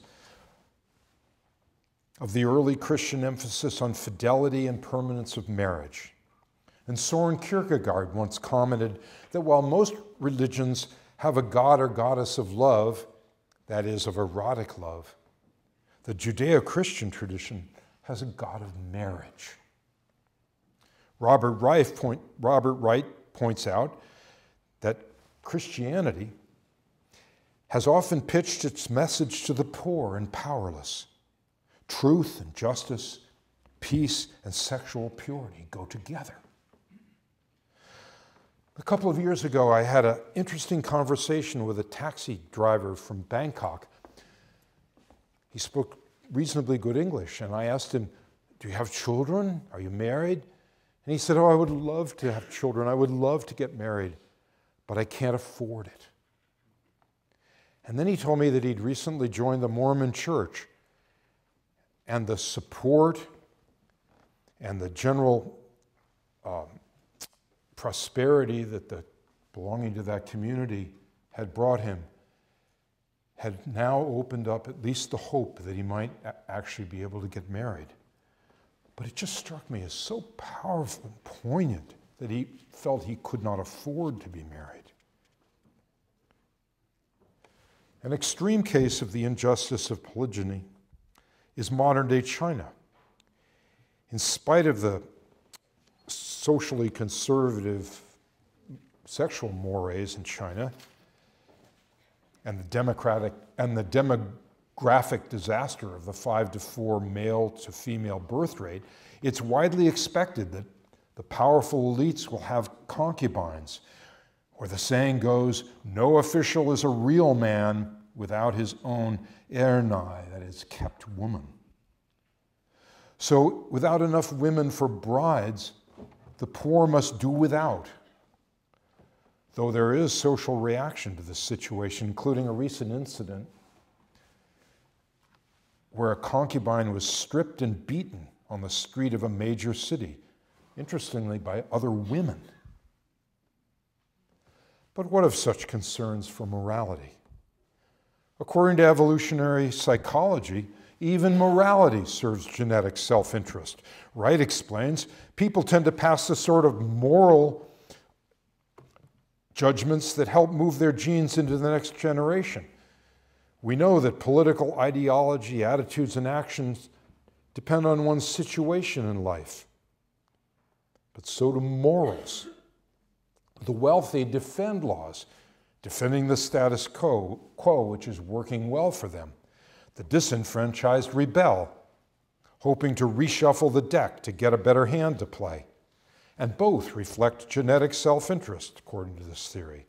of the early Christian emphasis on fidelity and permanence of marriage. And Soren Kierkegaard once commented that while most religions have a god or goddess of love, that is, of erotic love, the Judeo-Christian tradition has a god of marriage. Robert Wright points out that Christianity has often pitched its message to the poor and powerless. Truth and justice, peace and sexual purity go together. A couple of years ago, I had an interesting conversation with a taxi driver from Bangkok. He spoke reasonably good English, and I asked him, "Do you have children? Are you married?" And he said, "Oh, I would love to have children. I would love to get married, but I can't afford it." And then he told me that he'd recently joined the Mormon Church, and the support and the general prosperity that the belonging to that community had brought him had now opened up at least the hope that he might actually be able to get married. But it just struck me as so powerful and poignant that he felt he could not afford to be married. An extreme case of the injustice of polygyny is modern-day China. In spite of the socially conservative sexual mores in China and the demographic disaster of the 5-to-4 male to female birth rate, it's widely expected that the powerful elites will have concubines, or the saying goes, no official is a real man without his own ernai, that is, kept woman. So without enough women for brides, the poor must do without. Though there is social reaction to this situation, including a recent incident where a concubine was stripped and beaten on the street of a major city, interestingly by other women. But what of such concerns for morality? According to evolutionary psychology, even morality serves genetic self-interest. Wright explains, people tend to pass the sort of moral judgments that help move their genes into the next generation. We know that political ideology, attitudes, and actions depend on one's situation in life. But so do morals. The wealthy defend laws, defending the status quo, which is working well for them. The disenfranchised rebel, hoping to reshuffle the deck to get a better hand to play. And both reflect genetic self-interest, according to this theory.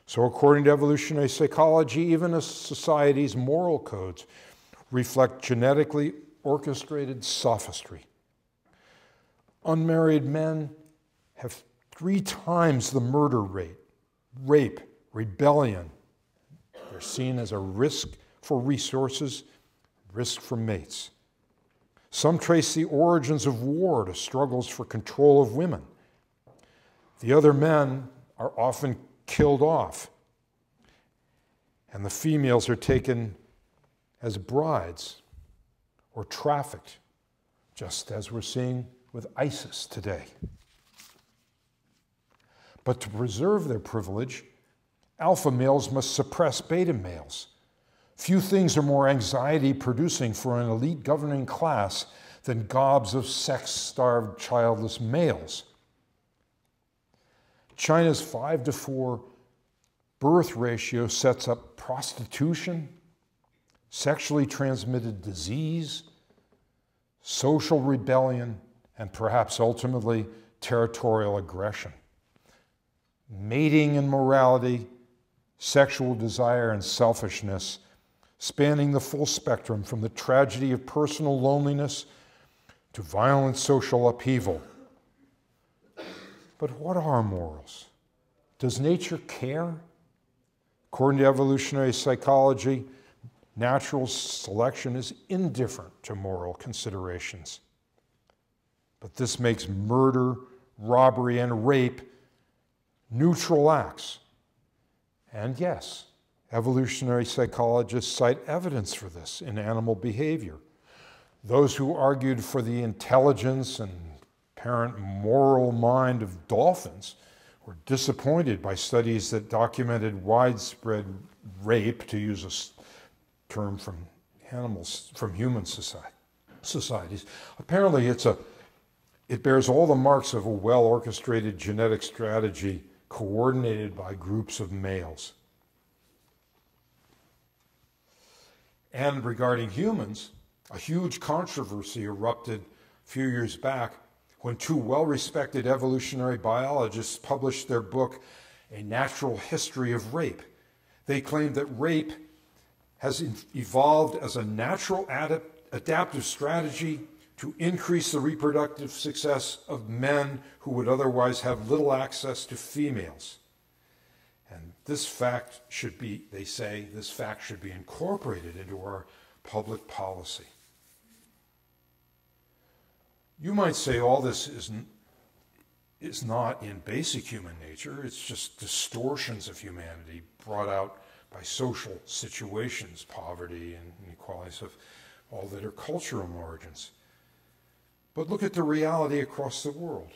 So according to evolutionary psychology, even a society's moral codes reflect genetically orchestrated sophistry. Unmarried men have 3 times the murder rate, rape, rebellion. They're seen as a risk for resources, risk for mates. Some trace the origins of war to struggles for control of women. The other men are often killed off, and the females are taken as brides or trafficked, just as we're seeing with ISIS today. But to preserve their privilege, Alpha males must suppress beta males. Few things are more anxiety-producing for an elite governing class than gobs of sex-starved, childless males. China's 5-to-4 birth ratio sets up prostitution, sexually transmitted disease, social rebellion, and perhaps ultimately territorial aggression. Mating and morality, sexual desire and selfishness, spanning the full spectrum from the tragedy of personal loneliness to violent social upheaval. But what are morals? Does nature care? According to evolutionary psychology, natural selection is indifferent to moral considerations. But this makes murder, robbery, and rape neutral acts. And yes, evolutionary psychologists cite evidence for this in animal behavior. Those who argued for the intelligence and apparent moral mind of dolphins were disappointed by studies that documented widespread rape, to use a term from human societies. Apparently it bears all the marks of a well-orchestrated genetic strategy coordinated by groups of males. And regarding humans, a huge controversy erupted a few years back when two well-respected evolutionary biologists published their book, A Natural History of Rape. They claimed that rape has evolved as a natural adaptive strategy to increase the reproductive success of men who would otherwise have little access to females. And this fact should be, they say, this fact should be incorporated into our public policy. You might say all this is not in basic human nature. It's just distortions of humanity brought out by social situations, poverty and inequalities of all that are cultural origins. But look at the reality across the world.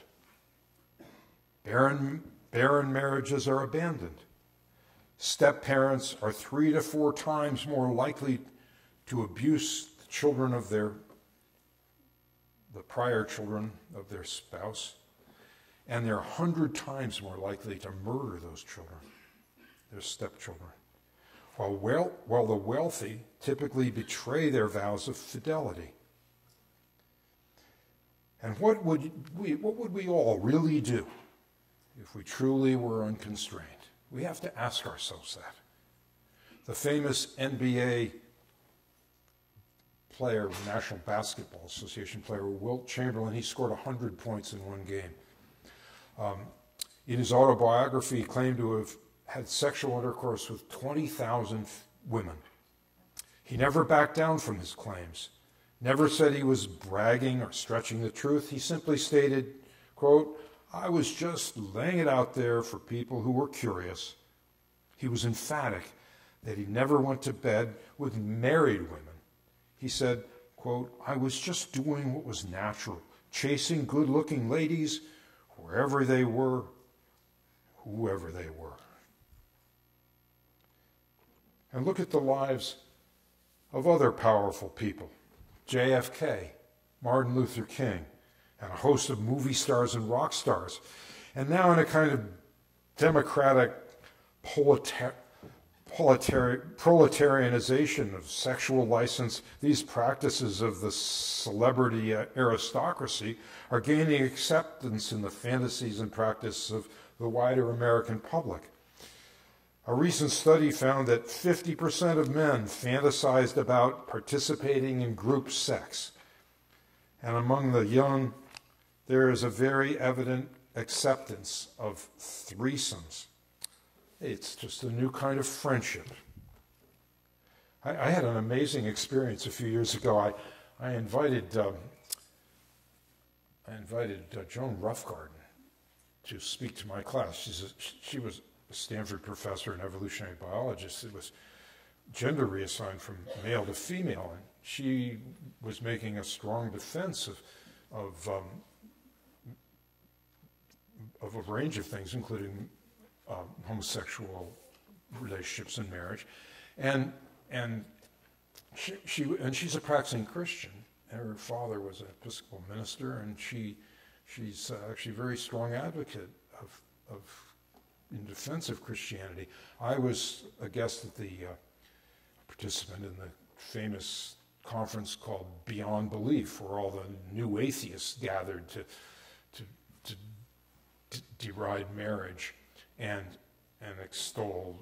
Barren marriages are abandoned. Step-parents are 3 to 4 times more likely to abuse the children of the prior children of their spouse, and they're 100 times more likely to murder those children, their stepchildren, while the wealthy typically betray their vows of fidelity. And what would we all really do if we truly were unconstrained? We have to ask ourselves that. The famous NBA player, National Basketball Association player, Wilt Chamberlain, he scored 100 points in one game. In his autobiography, he claimed to have had sexual intercourse with 20,000 women. He never backed down from his claims, never said he was bragging or stretching the truth. He simply stated, quote, "I was just laying it out there for people who were curious." He was emphatic that he never went to bed with married women. He said, quote, "I was just doing what was natural, chasing good-looking ladies wherever they were, whoever they were." And look at the lives of other powerful people. JFK, Martin Luther King, and a host of movie stars and rock stars. And now in a kind of democratic proletarianization of sexual license, these practices of the celebrity aristocracy are gaining acceptance in the fantasies and practice of the wider American public. A recent study found that 50% of men fantasized about participating in group sex. And among the young, there is a very evident acceptance of threesomes. It's just a new kind of friendship. I had an amazing experience a few years ago. I invited Joan Roughgarden to speak to my class. She was a Stanford professor and evolutionary biologist. It was gender reassigned from male to female, and she was making a strong defense of a range of things, including homosexual relationships and marriage, and she's a practicing Christian. Her father was an Episcopal minister, and she's actually a very strong advocate in defense of Christianity. I was a guest at the participant in the famous conference called Beyond Belief, where all the new atheists gathered to deride marriage and extol,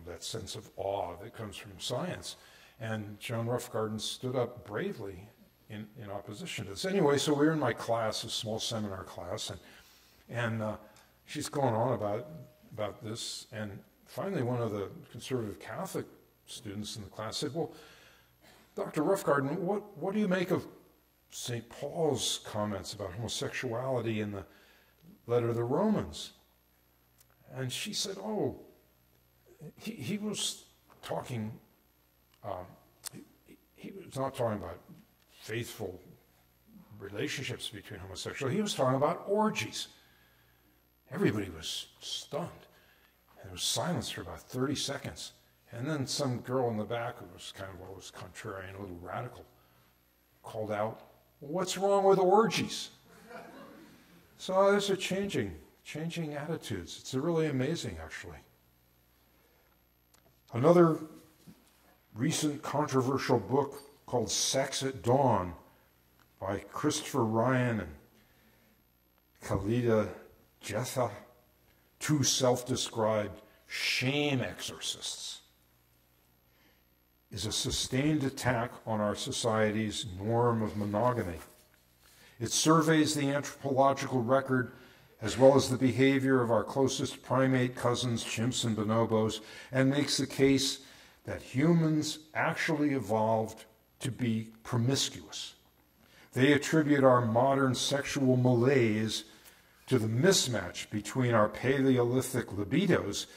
that sense of awe that comes from science. And Joan Roughgarden stood up bravely in opposition to this. Anyway, so we were in my class, a small seminar class, and she's going on about this, and finally one of the conservative Catholic students in the class said, "Well, Dr. Roughgarden, what do you make of St. Paul's comments about homosexuality in the letter to the Romans?" And she said, "Oh, he was talking, he was not talking about faithful relationships between homosexuals. He was talking about orgies." Everybody was stunned. And there was silence for about 30 seconds. And then some girl in the back, who was kind of always contrarian, a little radical, called out, "What's wrong with orgies?" So those are changing attitudes. It's really amazing, actually. Another recent controversial book called Sex at Dawn by Christopher Ryan and Khalida Jetha, two self-described shame exorcists, is a sustained attack on our society's norm of monogamy. It surveys the anthropological record as well as the behavior of our closest primate cousins, chimps and bonobos, and makes the case that humans actually evolved to be promiscuous. They attribute our modern sexual malaise to the mismatch between our Paleolithic libidos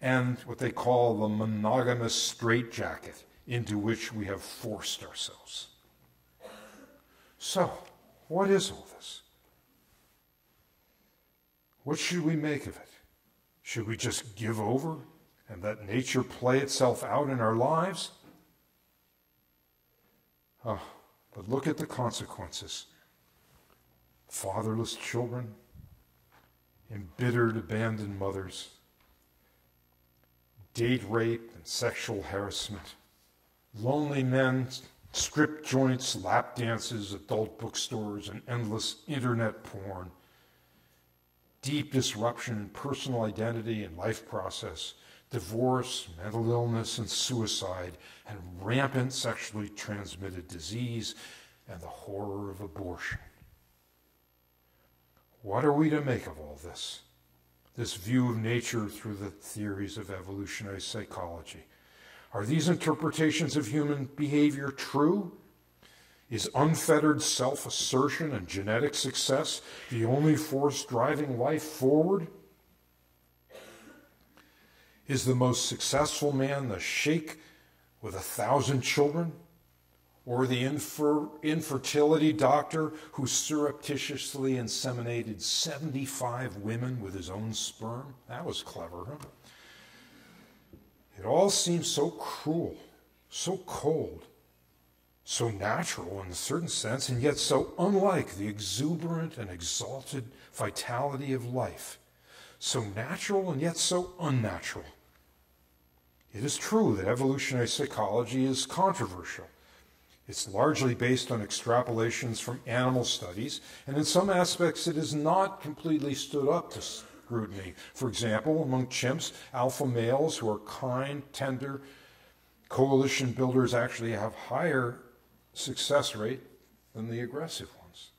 and what they call the monogamous straitjacket into which we have forced ourselves. So, what is all this? What should we make of it? Should we just give over and let nature play itself out in our lives? Oh, but look at the consequences. Fatherless children, embittered, abandoned mothers, date rape and sexual harassment, lonely men, strip joints, lap dances, adult bookstores, and endless internet porn, deep disruption in personal identity and life process, divorce, mental illness, and suicide, and rampant sexually transmitted disease, and the horror of abortion. What are we to make of all this? This view of nature through the theories of evolutionary psychology. Are these interpretations of human behavior true? Is unfettered self-assertion and genetic success the only force driving life forward? Is the most successful man the sheikh with 1,000 children? Or the infertility doctor who surreptitiously inseminated 75 women with his own sperm? That was clever, huh? It all seems so cruel, so cold, so natural in a certain sense, and yet so unlike the exuberant and exalted vitality of life. So natural and yet so unnatural. It is true that evolutionary psychology is controversial. It's largely based on extrapolations from animal studies, and in some aspects it has not completely stood up to scrutiny. For example, among chimps, alpha males who are kind, tender, coalition builders actually have higher success rate than the aggressive ones.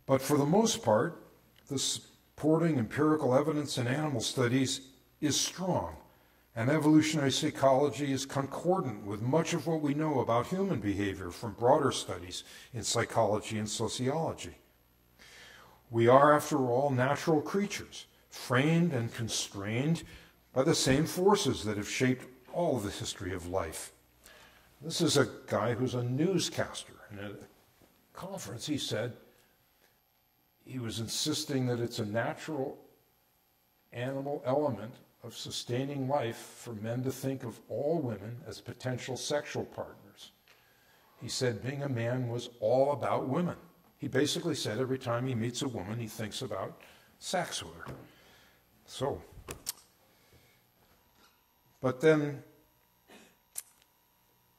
But for the most part, the supporting empirical evidence in animal studies is strong, and evolutionary psychology is concordant with much of what we know about human behavior from broader studies in psychology and sociology. We are, after all, natural creatures, framed and constrained by the same forces that have shaped all of the history of life. This is a guy who's a newscaster. And at a conference, he said he was insisting that it's a natural animal element of sustaining life for men to think of all women as potential sexual partners. He said being a man was all about women. He basically said every time he meets a woman, he thinks about sex with her. So, but then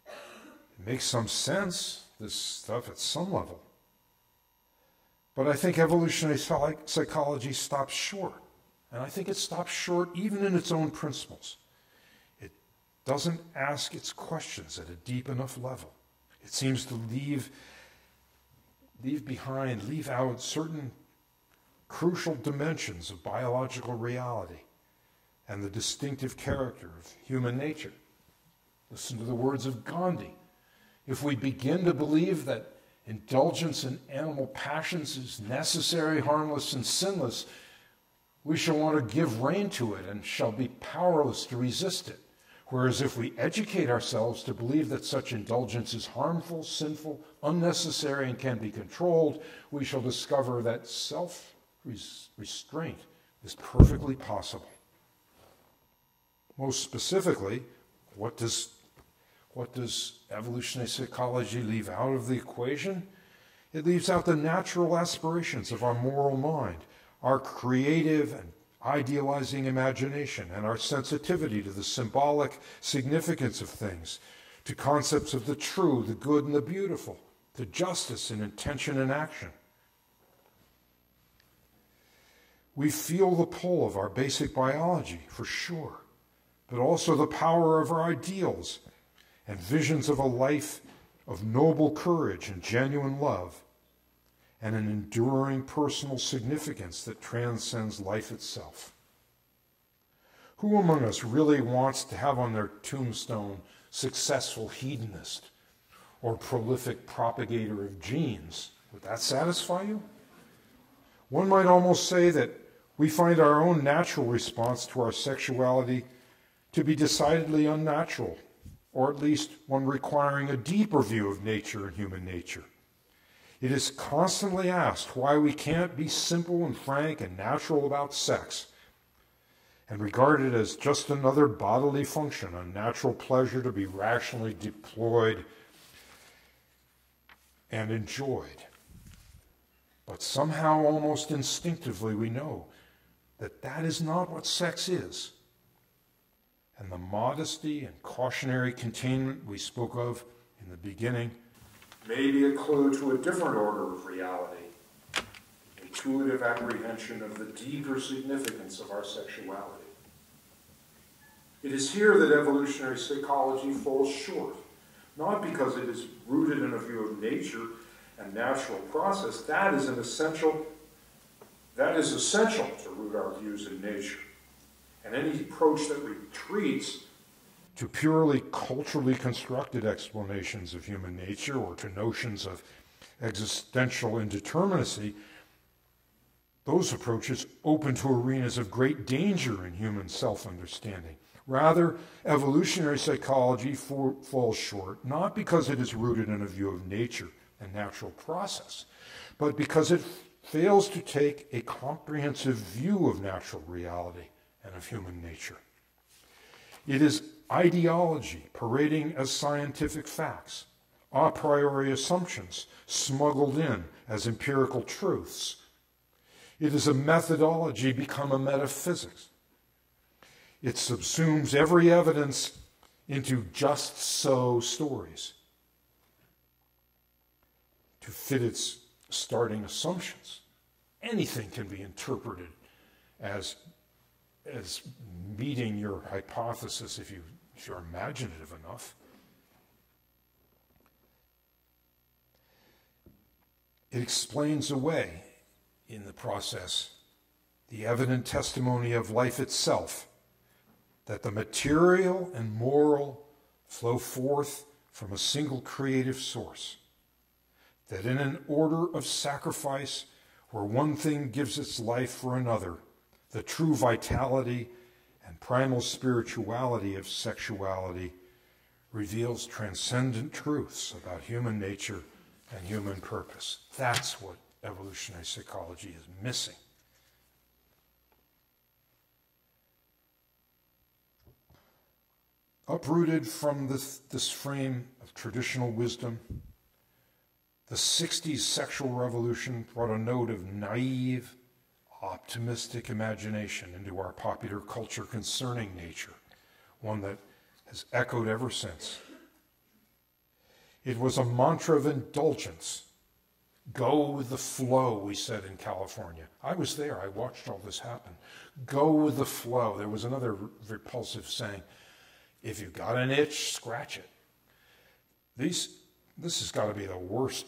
it makes some sense, this stuff at some level. But I think evolutionary psychology stops short. And I think it stops short even in its own principles. It doesn't ask its questions at a deep enough level. It seems to leave out certain crucial dimensions of biological reality and the distinctive character of human nature. Listen to the words of Gandhi. If we begin to believe that indulgence in animal passions is necessary, harmless, and sinless, we shall want to give rein to it and shall be powerless to resist it. Whereas if we educate ourselves to believe that such indulgence is harmful, sinful, unnecessary, and can be controlled, we shall discover that self-restraint is perfectly possible. Most specifically, what does evolutionary psychology leave out of the equation? It leaves out the natural aspirations of our moral mind, our creative and idealizing imagination, and our sensitivity to the symbolic significance of things, to concepts of the true, the good, and the beautiful, to justice in intention and action. We feel the pull of our basic biology, for sure, but also the power of our ideals and visions of a life of noble courage and genuine love, and an enduring personal significance that transcends life itself. Who among us really wants to have on their tombstone successful hedonist or prolific propagator of genes? Would that satisfy you? One might almost say that we find our own natural response to our sexuality to be decidedly unnatural, or at least one requiring a deeper view of nature and human nature. It is constantly asked why we can't be simple and frank and natural about sex and regard it as just another bodily function, a natural pleasure to be rationally deployed and enjoyed. But somehow, almost instinctively, we know that that is not what sex is. And the modesty and cautionary containment we spoke of in the beginning may be a clue to a different order of reality, intuitive apprehension of the deeper significance of our sexuality. It is here that evolutionary psychology falls short, not because it is rooted in a view of nature and natural process. That is essential to root our views in nature. And any approach that retreats to purely culturally constructed explanations of human nature or to notions of existential indeterminacy, those approaches open to arenas of great danger in human self-understanding. Rather, evolutionary psychology falls short, not because it is rooted in a view of nature and natural process, but because it fails to take a comprehensive view of natural reality and of human nature. It is ideology parading as scientific facts, a priori assumptions smuggled in as empirical truths. It is a methodology become a metaphysics. It subsumes every evidence into just so stories to fit its starting assumptions. Anything can be interpreted as meeting your hypothesis if you're imaginative enough. It explains away, in the process, the evident testimony of life itself, that the material and moral flow forth from a single creative source, that in an order of sacrifice, where one thing gives its life for another, the true vitality and primal spirituality of sexuality reveals transcendent truths about human nature and human purpose. That's what evolutionary psychology is missing. Uprooted from this frame of traditional wisdom, the 60s sexual revolution brought a note of naive, optimistic imagination into our popular culture concerning nature, one that has echoed ever since. It was a mantra of indulgence. Go with the flow, we said in California. I was there. I watched all this happen. Go with the flow. There was another repulsive saying, if you've got an itch, scratch it. This has got to be the worst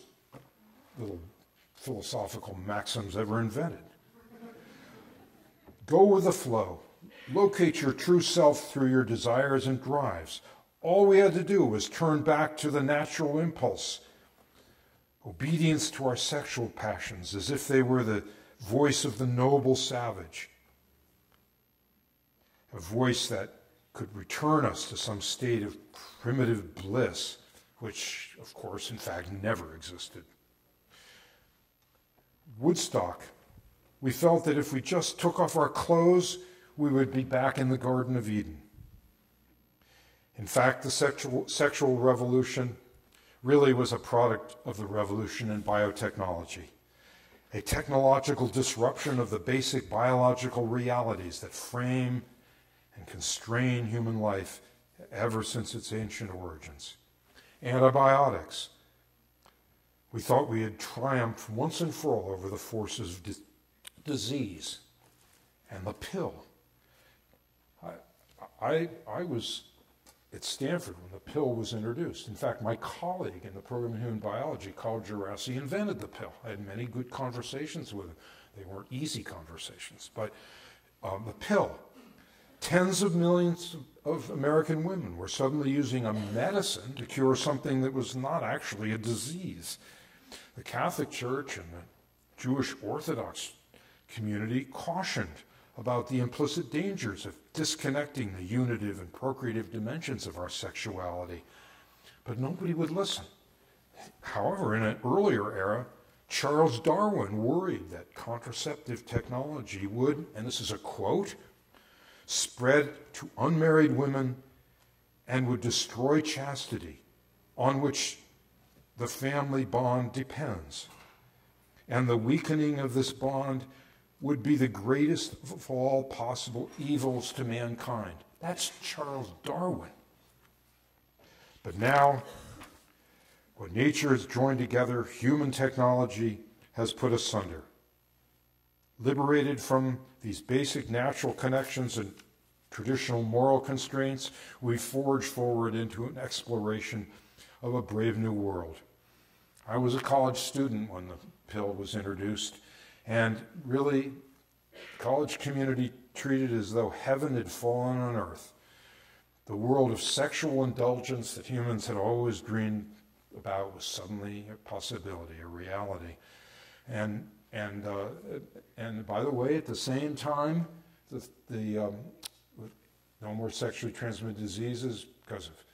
little philosophical maxims ever invented. Go with the flow. Locate your true self through your desires and drives. All we had to do was turn back to the natural impulse. Obedience to our sexual passions as if they were the voice of the noble savage. A voice that could return us to some state of primitive bliss, which, of course, in fact, never existed. Woodstock, we felt that if we just took off our clothes, we would be back in the Garden of Eden. In fact, the sexual revolution really was a product of the revolution in biotechnology, a technological disruption of the basic biological realities that frame and constrain human life ever since its ancient origins. Antibiotics. We thought we had triumphed once and for all over the forces of disease. And the pill. I was at Stanford when the pill was introduced. In fact, my colleague in the program in human biology, Carl Gerasi, invented the pill. I had many good conversations with him. They weren't easy conversations, but the pill. Tens of millions of American women were suddenly using a medicine to cure something that was not actually a disease. The Catholic Church and the Jewish Orthodox community cautioned about the implicit dangers of disconnecting the unitive and procreative dimensions of our sexuality. But nobody would listen. However, in an earlier era, Charles Darwin worried that contraceptive technology would, and this is a quote, spread to unmarried women and would destroy chastity, on which the family bond depends. And the weakening of this bond would be the greatest of all possible evils to mankind. That's Charles Darwin. But now, what nature has joined together, human technology has put asunder. Liberated from these basic natural connections and traditional moral constraints, we forge forward into an exploration of a brave new world. I was a college student when the pill was introduced, and really, college community treated as though heaven had fallen on earth. The world of sexual indulgence that humans had always dreamed about was suddenly a possibility, a reality. And by the way, at the same time, no more sexually transmitted diseases because of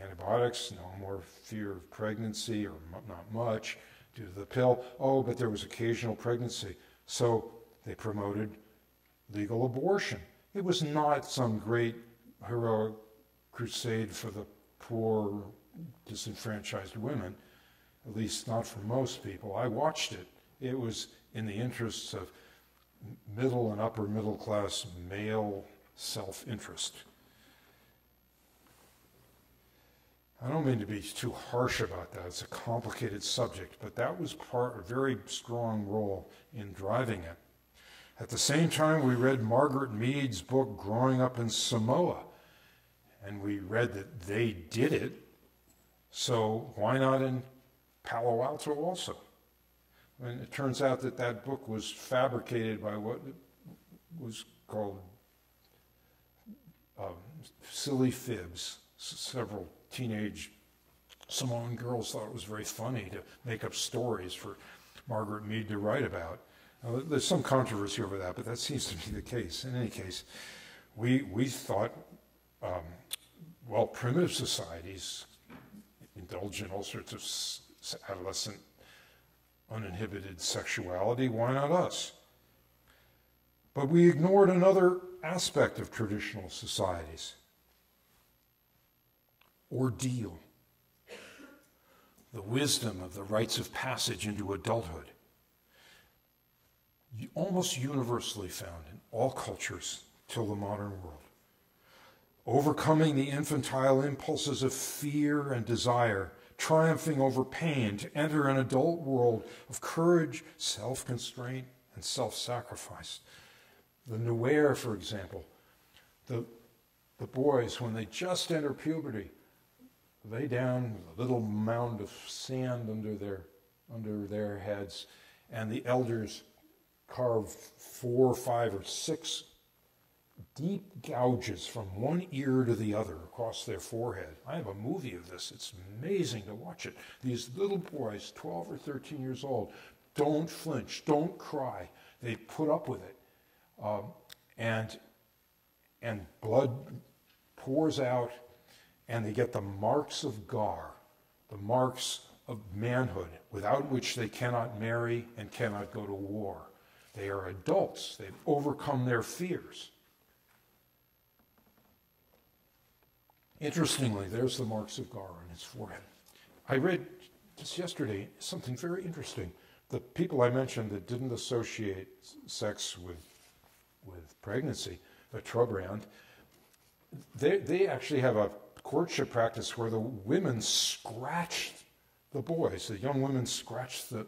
antibiotics, no more fear of pregnancy, or not much, due to the pill. Oh, but there was occasional pregnancy. So they promoted legal abortion. It was not some great heroic crusade for the poor, disenfranchised women, at least not for most people. I watched it. It was in the interests of middle and upper middle class male self-interest. I don't mean to be too harsh about that. It's a complicated subject, but that was a very strong role in driving it. At the same time, we read Margaret Mead's book, Growing Up in Samoa, and we read that they did it, so why not in Palo Alto also? And it turns out that that book was fabricated by what was called silly fibs. Several teenage Samoan girls thought it was very funny to make up stories for Margaret Mead to write about. There's some controversy over that, but that seems to be the case. In any case, we thought, well, primitive societies indulge in all sorts of adolescent uninhibited sexuality. Why not us? But we ignored another aspect of traditional societies. ordeal, the wisdom of the rites of passage into adulthood, almost universally found in all cultures till the modern world. Overcoming the infantile impulses of fear and desire, triumphing over pain to enter an adult world of courage, self-constraint, and self-sacrifice. The Nuer, for example, the boys, when they just enter puberty, lay down a little mound of sand under their heads, and the elders carve 4, 5, or 6 deep gouges from one ear to the other across their forehead. I have a movie of this. It's amazing to watch it. These little boys, 12 or 13 years old, don't flinch, don't cry. They put up with it. And blood pours out, and they get the marks of gar, the marks of manhood, without which they cannot marry and cannot go to war. They are adults. They've overcome their fears. Interestingly, there's the marks of gar on his forehead. I read just yesterday something very interesting. The people I mentioned that didn't associate sex with pregnancy, the Trobrand, they actually have a courtship practice where the women scratch the boys, the young women scratch the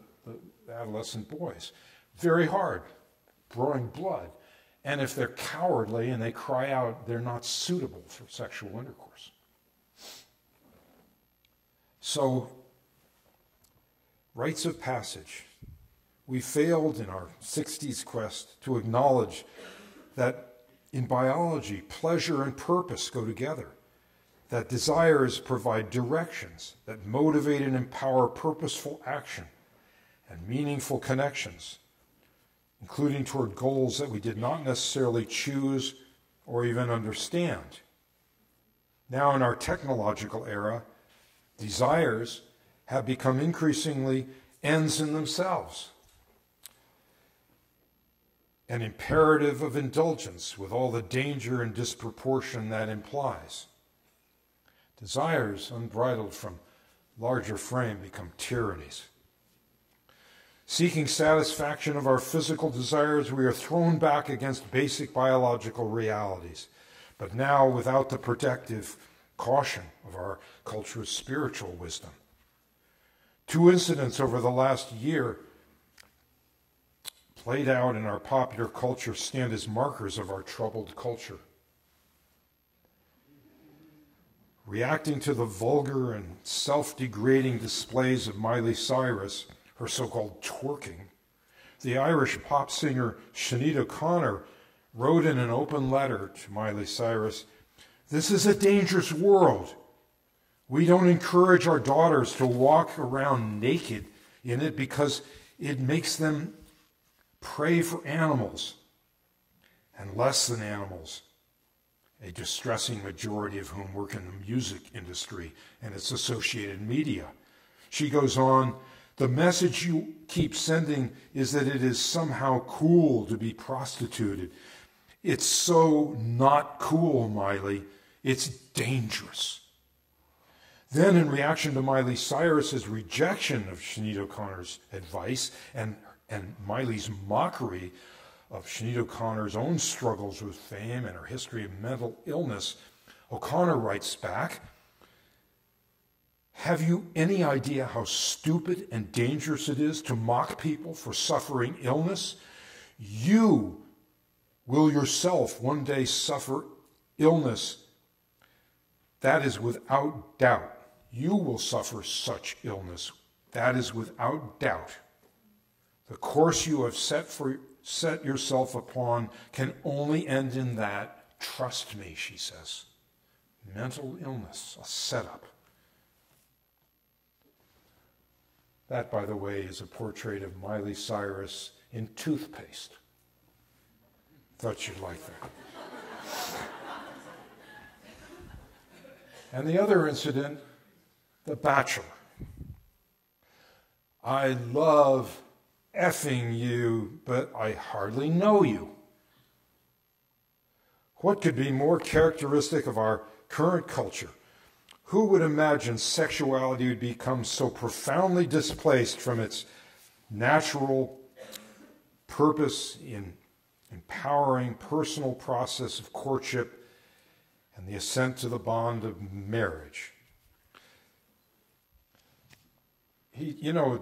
adolescent boys very hard, drawing blood. And if they're cowardly and they cry out, they're not suitable for sexual intercourse. So, rites of passage. We failed in our 60s quest to acknowledge that in biology, pleasure and purpose go together, that desires provide directions that motivate and empower purposeful action and meaningful connections, including toward goals that we did not necessarily choose or even understand. Now in our technological era, desires have become increasingly ends in themselves, an imperative of indulgence with all the danger and disproportion that implies. Desires unbridled from larger frame become tyrannies. Seeking satisfaction of our physical desires, we are thrown back against basic biological realities, but now without the protective caution of our culture's spiritual wisdom. 2 incidents over the last year played out in our popular culture stand as markers of our troubled culture. Reacting to the vulgar and self-degrading displays of Miley Cyrus, her so-called twerking, the Irish pop singer Sinead O'Connor wrote in an open letter to Miley Cyrus, "This is a dangerous world. We don't encourage our daughters to walk around naked in it because it makes them prey for animals and less than animals, a distressing majority of whom work in the music industry and its associated media." She goes on, "The message you keep sending is that it is somehow cool to be prostituted. It's so not cool, Miley. It's dangerous." Then, in reaction to Miley Cyrus's rejection of Sinead O'Connor's advice and Miley's mockery of Sinead O'Connor's own struggles with fame and her history of mental illness, O'Connor writes back, "Have you any idea how stupid and dangerous it is to mock people for suffering illness? You will yourself one day suffer illness. That is without doubt. You will suffer such illness. That is without doubt. The course you have set yourself upon can only end in that. Trust me," she says. Mental illness, a setup. That, by the way, is a portrait of Miley Cyrus in toothpaste. Thought you'd like that. And the other incident, The Bachelor. "I love effing you, but I hardly know you." What could be more characteristic of our current culture? Who would imagine sexuality would become so profoundly displaced from its natural purpose in empowering personal process of courtship and the ascent to the bond of marriage? What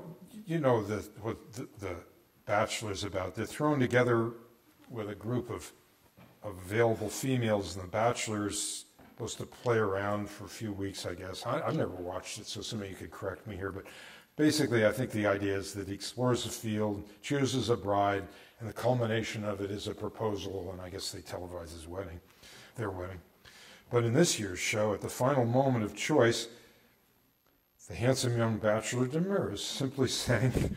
the Bachelor's about. They're thrown together with a group of available females, and the Bachelor's supposed to play around for a few weeks, I guess. I've never watched it, so somebody could correct me here, but basically I think the idea is that he explores the field, chooses a bride, and the culmination of it is a proposal, and I guess they televise their wedding. But in this year's show, at the final moment of choice, the handsome young bachelor demurs, simply saying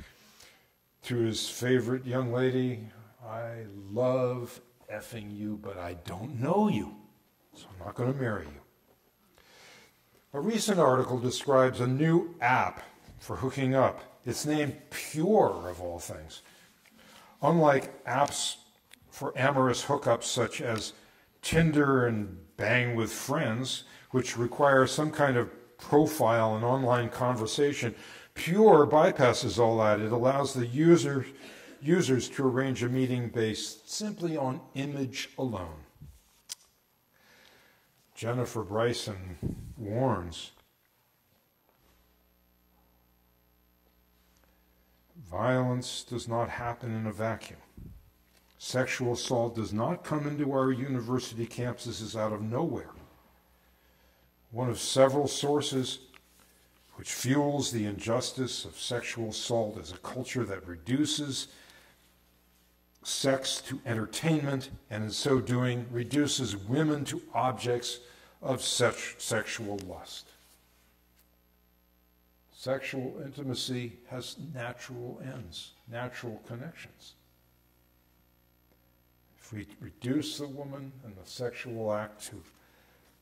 to his favorite young lady, "I love effing you, but I don't know you, so I'm not going to marry you." A recent article describes a new app for hooking up. It's named Pure, of all things. Unlike apps for amorous hookups such as Tinder and Bang with Friends, which require some kind of profile and online conversation, Pure bypasses all that. It allows the users to arrange a meeting based simply on image alone. Jennifer Bryson warns, violence does not happen in a vacuum. Sexual assault does not come into our university campuses out of nowhere. One of several sources which fuels the injustice of sexual assault is a culture that reduces sex to entertainment, and in so doing reduces women to objects of sexual lust. Sexual intimacy has natural ends, natural connections. If we reduce the woman and the sexual act to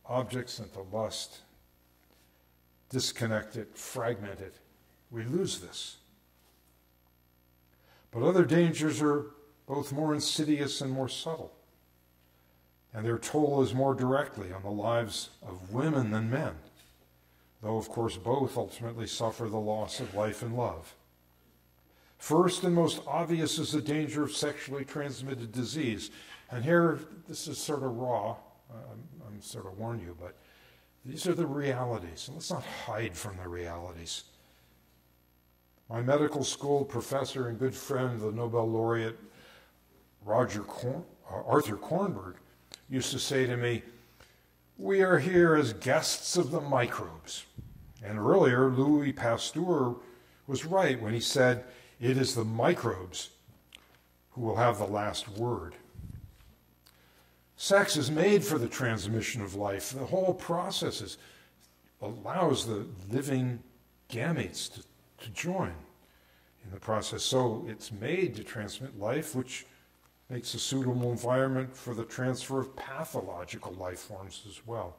objects and to lust, disconnect it, fragment it, we lose this. But other dangers are both more insidious and more subtle, and their toll is more directly on the lives of women than men, though of course both ultimately suffer the loss of life and love. First and most obvious is the danger of sexually transmitted disease. And here, this is sort of raw, I'm sort of warn you, but these are the realities, and let's not hide from the realities. My medical school professor and good friend, the Nobel laureate Arthur Kornberg, used to say to me, "We are here as guests of the microbes." And earlier, Louis Pasteur was right when he said, "It is the microbes who will have the last word." Sex is made for the transmission of life. The whole process allows the living gametes to join in the process. So it's made to transmit life, which makes a suitable environment for the transfer of pathological life forms as well.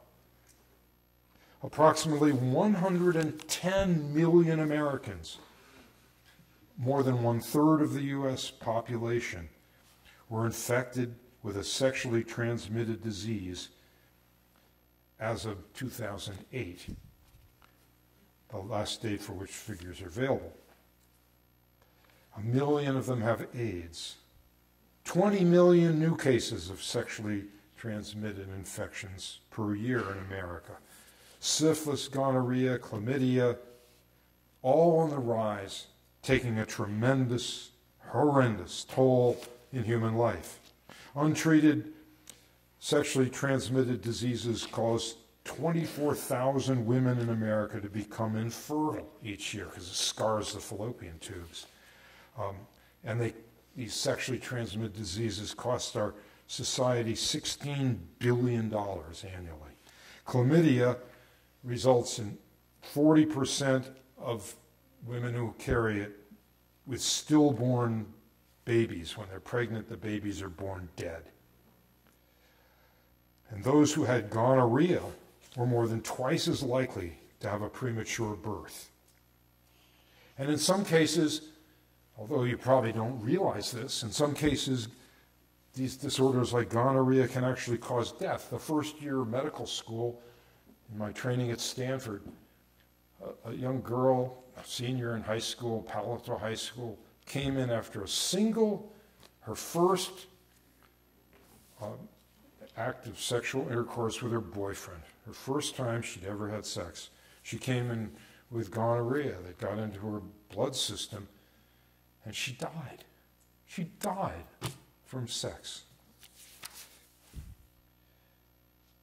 Approximately 110 million Americans, more than 1/3 of the U.S. population, were infected with a sexually transmitted disease as of 2008, the last date for which figures are available. 1 million of them have AIDS. 20 million new cases of sexually transmitted infections per year in America. Syphilis, gonorrhea, chlamydia, all on the rise, taking a tremendous, horrendous toll in human life. Untreated sexually transmitted diseases cause 24,000 women in America to become infertile each year because it scars the fallopian tubes. These sexually transmitted diseases cost our society $16 billion annually. Chlamydia results in 40% of women who carry it with stillborn babies. When they're pregnant, the babies are born dead. And those who had gonorrhea were more than twice as likely to have a premature birth. And in some cases, although you probably don't realize this, in some cases, these disorders like gonorrhea can actually cause death. The first year of medical school, In my training at Stanford, a young girl, a senior in high school, Palo Alto High School, came in after her first act of sexual intercourse with her boyfriend, her first time she'd ever had sex. She came in with gonorrhea that got into her blood system, and she died. She died from sex.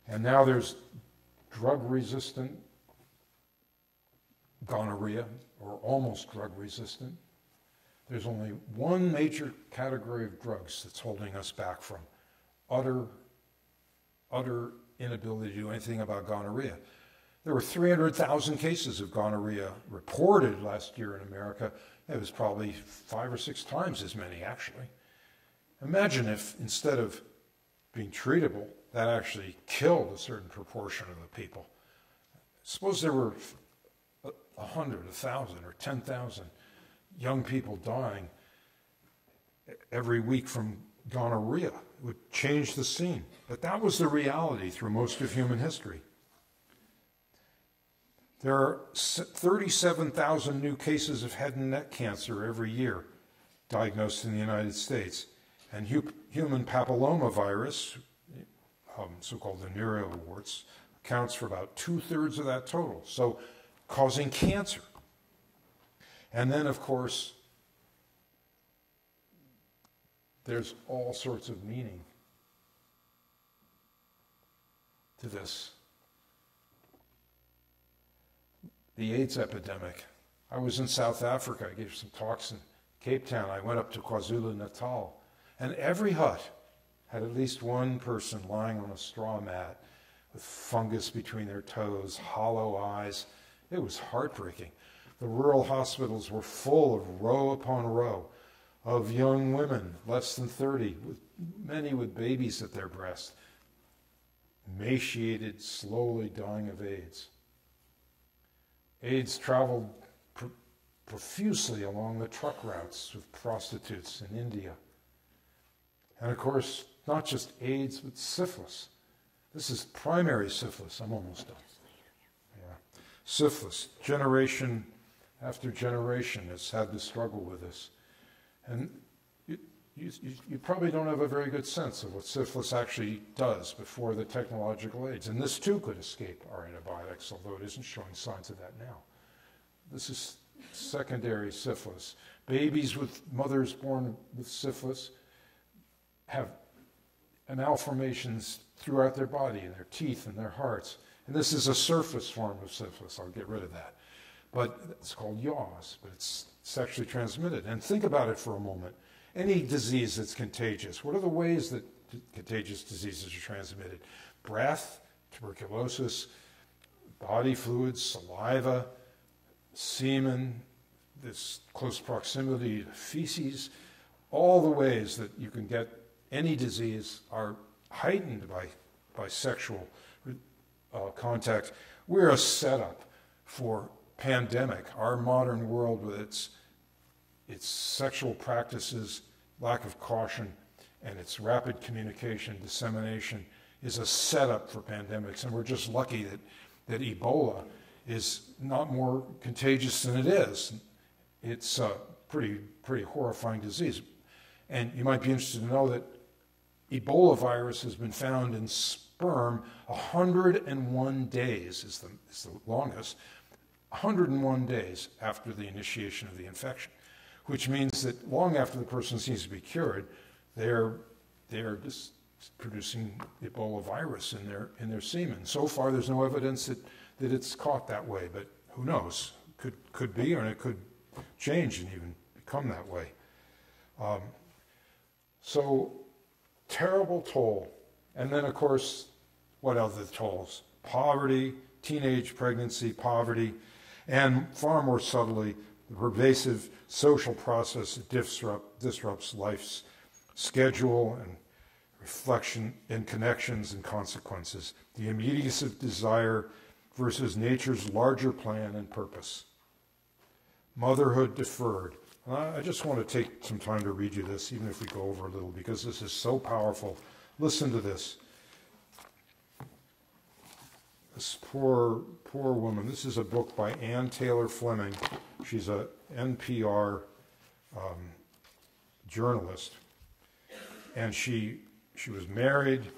And now there's drug-resistant gonorrhea, or almost drug-resistant. There's only one major category of drugs that's holding us back from utter inability to do anything about gonorrhea. There were 300,000 cases of gonorrhea reported last year in America. It was probably 5 or 6 times as many, actually. Imagine if, instead of being treatable, that actually killed a certain proportion of the people. Suppose there were 100, 1,000, or 10,000 young people dying every week from gonorrhea. It would change the scene. But that was the reality through most of human history. There are 37,000 new cases of head and neck cancer every year diagnosed in the United States. And human papillomavirus, so-called venereal warts, accounts for about 2/3 of that total, so causing cancer. And then, of course, there's all sorts of meaning to this. The AIDS epidemic. I was in South Africa. I gave some talks in Cape Town. I went up to KwaZulu-Natal, and every hut had at least one person lying on a straw mat with fungus between their toes, hollow eyes. It was heartbreaking. The rural hospitals were full of row upon row of young women, less than 30, many with babies at their breast, emaciated, slowly dying of AIDS. AIDS traveled profusely along the truck routes with prostitutes in India. And of course, not just AIDS, but syphilis. This is primary syphilis. I'm almost done. Yeah. Syphilis, generation after generation, has had to struggle with this. And you probably don't have a very good sense of what syphilis actually does before the technological age. And this too could escape our antibiotics, although it isn't showing signs of that now. This is secondary syphilis. Babies with mothers born with syphilis have malformations throughout their body, in their teeth and their hearts. And this is a surface form of syphilis. I'll get rid of that. But it's called yaws, but it's sexually transmitted. And think about it for a moment. Any disease that's contagious, what are the ways that contagious diseases are transmitted? Breath, tuberculosis, body fluids, saliva, semen, this close proximity to feces. All the ways that you can get any disease are heightened by sexual contact. We're a setup for pandemic. Our modern world, with its sexual practices, lack of caution, and its rapid communication, dissemination, is a setup for pandemics. And we're just lucky that Ebola is not more contagious than it is. It's a pretty horrifying disease. And you might be interested to know that Ebola virus has been found in sperm 101 days is the longest, 101 days after the initiation of the infection, which means that long after the person seems to be cured, they're just producing Ebola virus in their semen. So far, there's no evidence that it's caught that way, but who knows? Could be, or it could change and even become that way. So terrible toll. And then, of course, what other tolls? Poverty, teenage pregnancy, poverty, and far more subtly, the pervasive social process that disrupts life's schedule and reflection in connections and consequences. The immediacy of desire versus nature's larger plan and purpose. Motherhood deferred. I just want to take some time to read you this, even if we go over a little, because this is so powerful. Listen to this. This poor woman. This is a book by Ann Taylor Fleming. She's a NPR journalist, and she was married,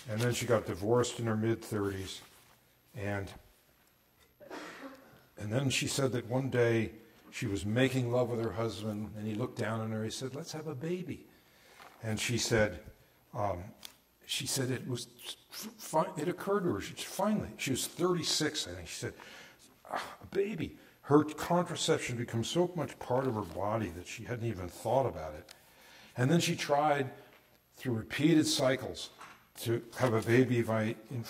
and then she got divorced in her mid-30s, and then she said that one day she was making love with her husband, and he looked down on her. He said, "Let's have a baby," and she said it was. It occurred to her. She was 36, I think. She said, a baby. Her contraception becomes so much part of her body that she hadn't even thought about it. And then she tried, through repeated cycles, to have a baby by in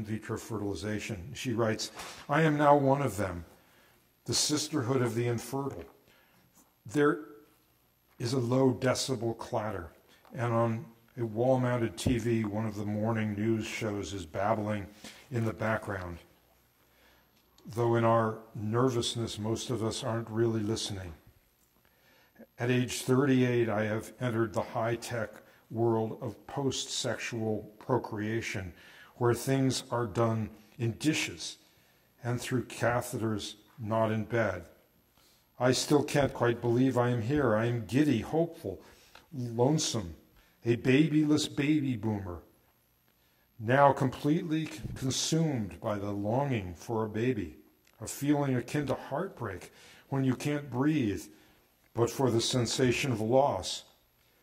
vitro fertilization. She writes, "I am now one of them, the sisterhood of the infertile. There is a low decibel clatter, and on a wall-mounted TV, one of the morning news shows is babbling in the background. Though in our nervousness, most of us aren't really listening. At age 38, I have entered the high-tech world of post-sexual procreation, where things are done in dishes and through catheters, not in bed. I still can't quite believe I am here. I am giddy, hopeful, lonesome, a babyless baby boomer, now completely consumed by the longing for a baby, a feeling akin to heartbreak when you can't breathe, but for the sensation of loss.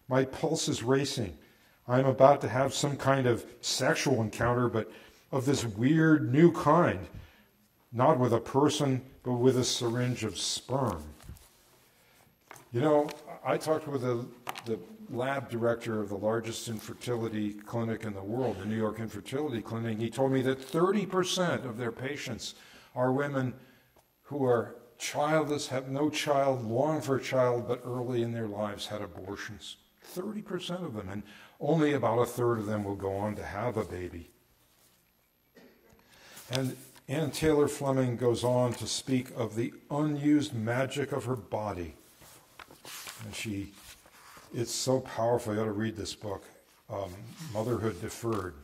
My pulse is racing. I am about to have some kind of sexual encounter, but of this weird new kind, not with a person, but with a syringe of sperm." You know, I talked with the lab director of the largest infertility clinic in the world, the New York Infertility Clinic. He told me that 30% of their patients are women who are childless, have no child, long for a child, but early in their lives had abortions. 30% of them, and only about a third of them will go on to have a baby. And Ann Taylor Fleming goes on to speak of the unused magic of her body. And it's so powerful. You ought to read this book, Motherhood Deferred.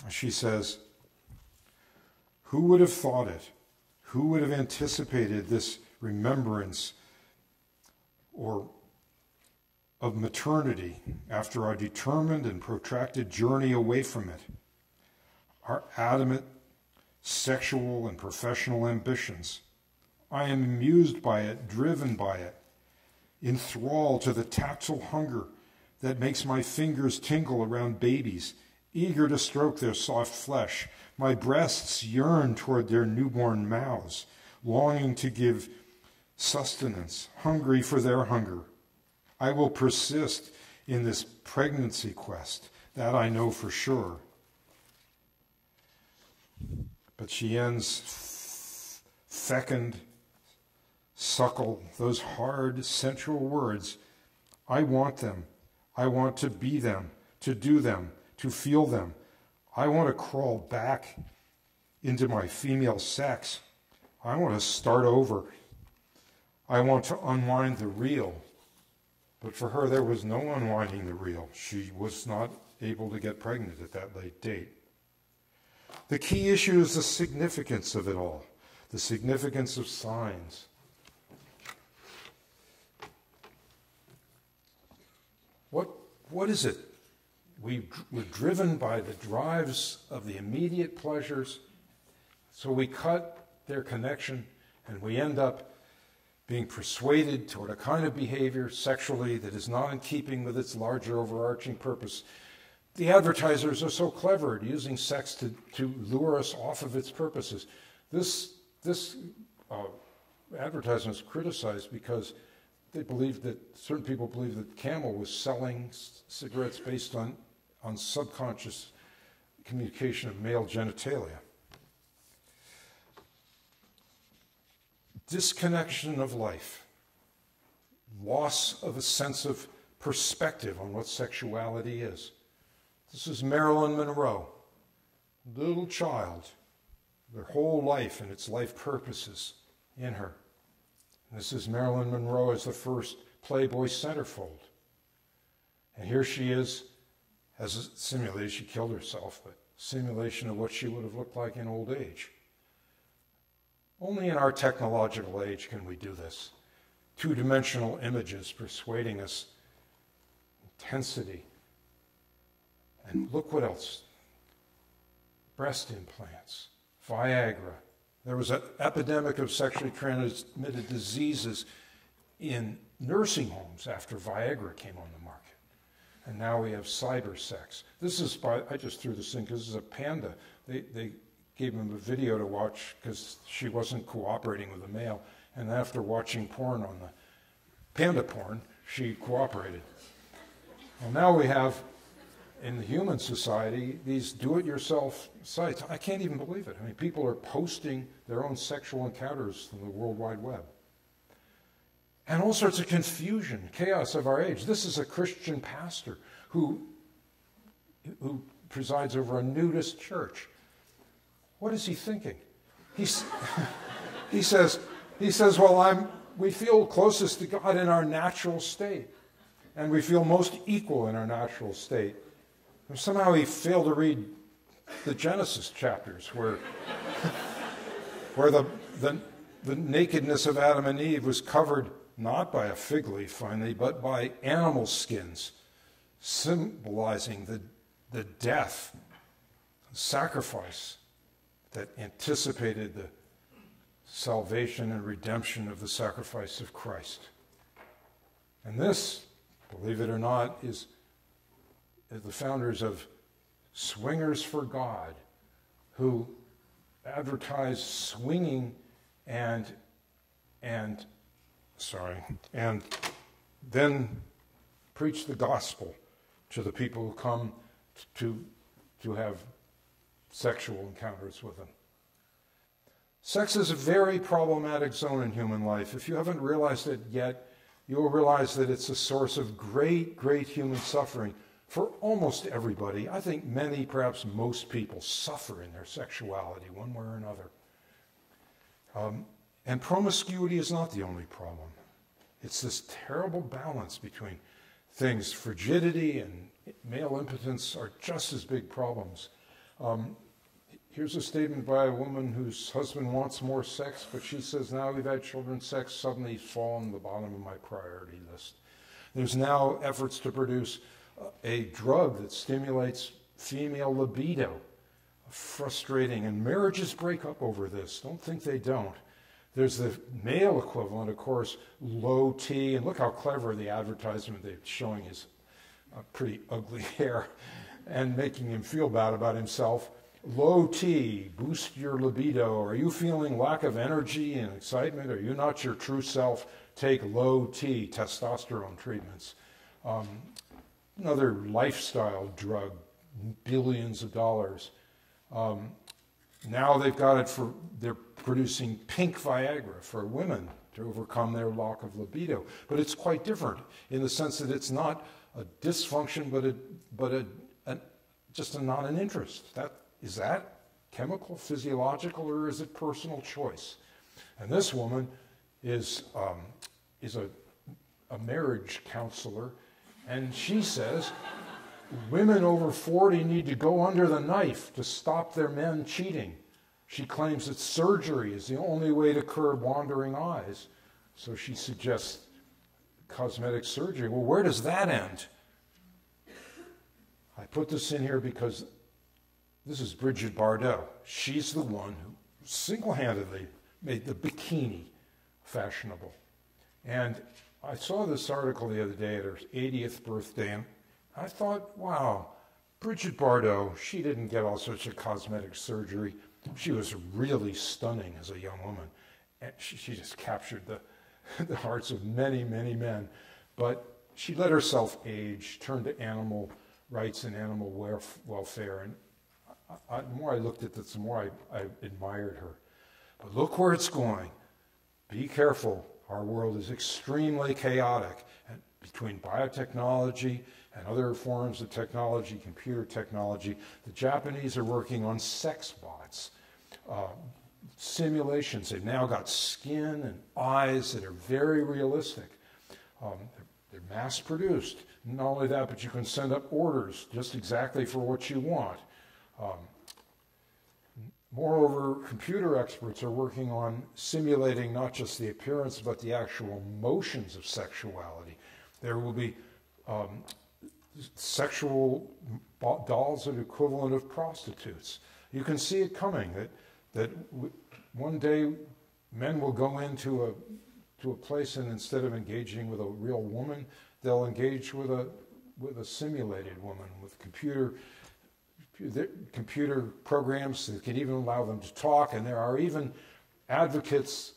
She says, "Who would have thought it? Who would have anticipated this remembrance of maternity after our determined and protracted journey away from it? Our adamant sexual and professional ambitions. I am amused by it, driven by it, enthralled to the tactile hunger that makes my fingers tingle around babies, eager to stroke their soft flesh. My breasts yearn toward their newborn mouths, longing to give sustenance, hungry for their hunger. I will persist in this pregnancy quest, that I know for sure." But she ends, fecund, suckle, those hard, sensual words. I want them. I want to be them, to do them, to feel them. I want to crawl back into my female sex. I want to start over. I want to unwind the reel. But for her, there was no unwinding the reel. She was not able to get pregnant at that late date. The key issue is the significance of it all, the significance of signs. What is it? We're driven by the drives of the immediate pleasures, so we cut their connection, and we end up being persuaded toward a kind of behavior sexually that is not in keeping with its larger overarching purpose. The advertisers are so clever at using sex to lure us off of its purposes. This advertisement is criticized because certain people believe that Camel was selling cigarettes based on subconscious communication of male genitalia. Disconnection of life, loss of a sense of perspective on what sexuality is. This is Marilyn Monroe, little child, their whole life and its life purposes in her. This is Marilyn Monroe as the first Playboy centerfold. And here she is as a simulation. She killed herself, but simulation of what she would have looked like in old age. Only in our technological age can we do this. Two-dimensional images persuading us, intensity. And look what else. Breast implants, Viagra. There was an epidemic of sexually transmitted diseases in nursing homes after Viagra came on the market. And now we have cyber sex. This is I just threw this in because this is a panda. They gave him a video to watch because she wasn't cooperating with the male. And after watching porn on the panda porn, she cooperated. Well, now we have, in the human society, these do-it-yourself sites. I can't even believe it. I mean, people are posting their own sexual encounters to the World Wide Web. And all sorts of confusion, chaos of our age. This is a Christian pastor who presides over a nudist church. What is he thinking? He says, well, we feel closest to God in our natural state, and we feel most equal in our natural state. And somehow he failed to read the Genesis chapters where the nakedness of Adam and Eve was covered not by a fig leaf, finally, but by animal skins, symbolizing the death, sacrifice that anticipated the salvation and redemption of the sacrifice of Christ. And this, believe it or not, is the founders of Swingers for God, who advertise swinging and then preach the gospel to the people who come to have sexual encounters with them. Sex is a very problematic zone in human life. If you haven't realized it yet, you will realize that it's a source of great, great human suffering for almost everybody. I think many, perhaps most people, suffer in their sexuality one way or another. And promiscuity is not the only problem. It's this terrible balance between things. Frigidity and male impotence are just as big problems. Here's a statement by a woman whose husband wants more sex, but she says, now we've had children's sex, suddenly fallen to the bottom of my priority list. There's now efforts to produce a drug that stimulates female libido. Frustrating, and marriages break up over this. Don't think they don't. There's the male equivalent, of course, low T, and look how clever the advertisement they're showing his pretty ugly hair and making him feel bad about himself. Low T, boost your libido. Are you feeling lack of energy and excitement? Are you not your true self? Take low T, testosterone treatments. Another lifestyle drug, billions of dollars. Now they've got it they're producing pink Viagra for women to overcome their lack of libido. But it's quite different in the sense that it's not a dysfunction, but just not an interest. Is that chemical, physiological, or is it personal choice? And this woman is a marriage counselor, and she says women over 40 need to go under the knife to stop their men cheating. She claims that surgery is the only way to curb wandering eyes. So she suggests cosmetic surgery. Well, where does that end? I put this in here because this is Bridget Bardot. She's the one who single-handedly made the bikini fashionable. And I saw this article the other day at her 80th birthday, and I thought, wow, Bridget Bardot, she didn't get all sorts of cosmetic surgery. She was really stunning as a young woman. And she just captured the hearts of many, many men. But she let herself age, turned to animal rights and animal welfare. And the more I looked at this, the more I admired her. But look where it's going. Be careful. Our world is extremely chaotic. And between biotechnology and other forms of technology, computer technology, the Japanese are working on sex bots, simulations. They've now got skin and eyes that are very realistic. They're mass-produced. Not only that, but you can send up orders just exactly for what you want. Moreover, computer experts are working on simulating not just the appearance, but the actual motions of sexuality. There will be sexual dolls that are equivalent of prostitutes. You can see it coming, that one day men will go into a place, and instead of engaging with a real woman, they'll engage with a simulated woman with computer programs that can even allow them to talk. And there are even advocates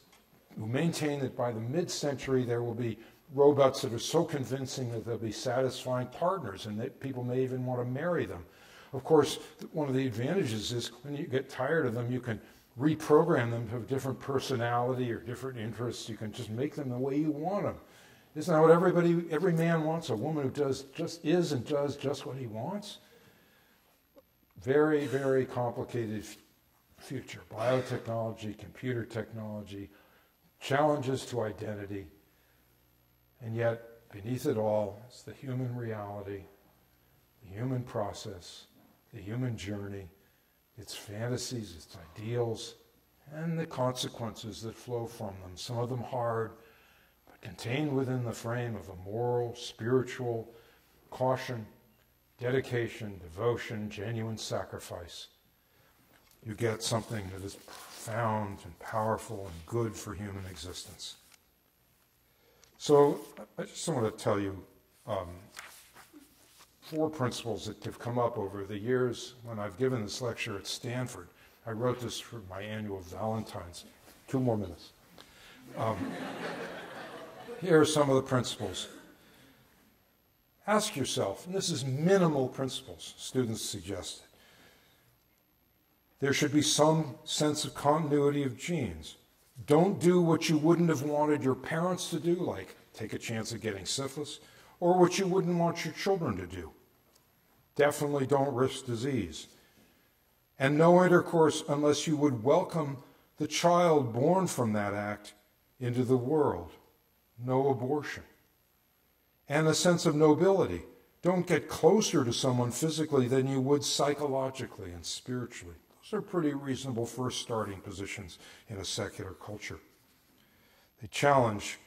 who maintain that by the mid-century there will be robots that are so convincing that they'll be satisfying partners, and that people may even want to marry them. Of course, one of the advantages is when you get tired of them, you can reprogram them to have different personality or different interests. You can just make them the way you want them. Isn't that what every man wants? A woman who does just what he wants? Very, very complicated future. Biotechnology, computer technology, challenges to identity, and yet beneath it all is the human reality, the human process, the human journey, its fantasies, its ideals, and the consequences that flow from them, some of them hard, but contained within the frame of a moral, spiritual caution, dedication, devotion, genuine sacrifice. You get something that is profound and powerful and good for human existence. So I just want to tell you 4 principles that have come up over the years when I've given this lecture at Stanford. I wrote this for my annual Valentine's. 2 more minutes. Here are some of the principles. Ask yourself, and this is minimal principles students suggested. There should be some sense of continuity of genes. Don't do what you wouldn't have wanted your parents to do, like take a chance at getting syphilis, or what you wouldn't want your children to do. Definitely don't risk disease. And no intercourse unless you would welcome the child born from that act into the world. No abortion. And a sense of nobility. Don't get closer to someone physically than you would psychologically and spiritually. Those are pretty reasonable first starting positions in a secular culture. They challenge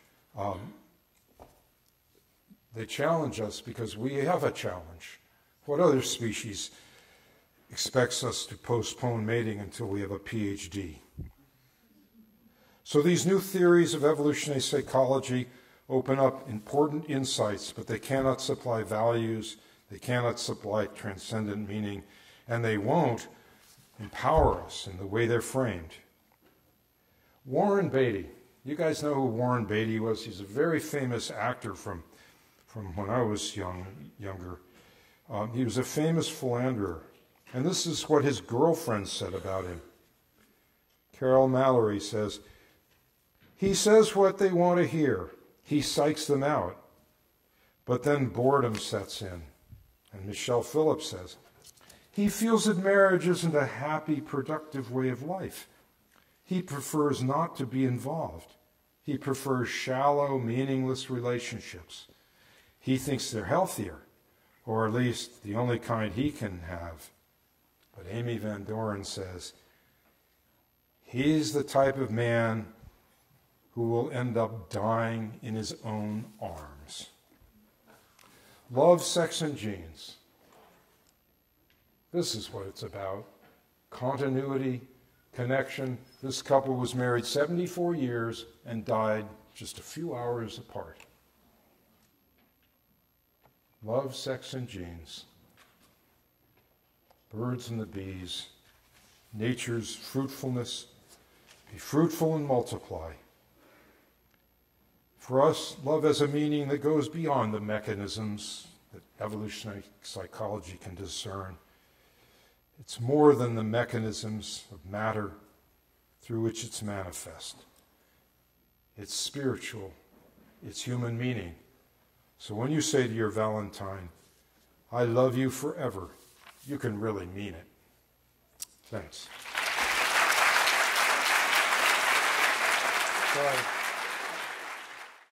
us because we have a challenge. What other species expects us to postpone mating until we have a PhD? So these new theories of evolutionary psychology open up important insights, but they cannot supply values, they cannot supply transcendent meaning, and they won't empower us in the way they're framed. Warren Beatty. You guys know who Warren Beatty was? He's a very famous actor from when I was younger. He was a famous philanderer, and this is what his girlfriend said about him. Carol Mallory says, "He says what they want to hear. He psychs them out, but then boredom sets in." And Michelle Phillips says, "He feels that marriage isn't a happy, productive way of life. He prefers not to be involved. He prefers shallow, meaningless relationships. He thinks they're healthier, or at least the only kind he can have." But Amy Van Doren says, "He's the type of man who will end up dying in his own arms." Love, sex, and genes. This is what it's about. Continuity, connection. This couple was married 74 years and died just a few hours apart. Love, sex, and genes. Birds and the bees. Nature's fruitfulness. Be fruitful and multiply. For us, love has a meaning that goes beyond the mechanisms that evolutionary psychology can discern. It's more than the mechanisms of matter through which it's manifest. It's spiritual. It's human meaning. So when you say to your Valentine, "I love you forever," you can really mean it. Thanks. Sorry.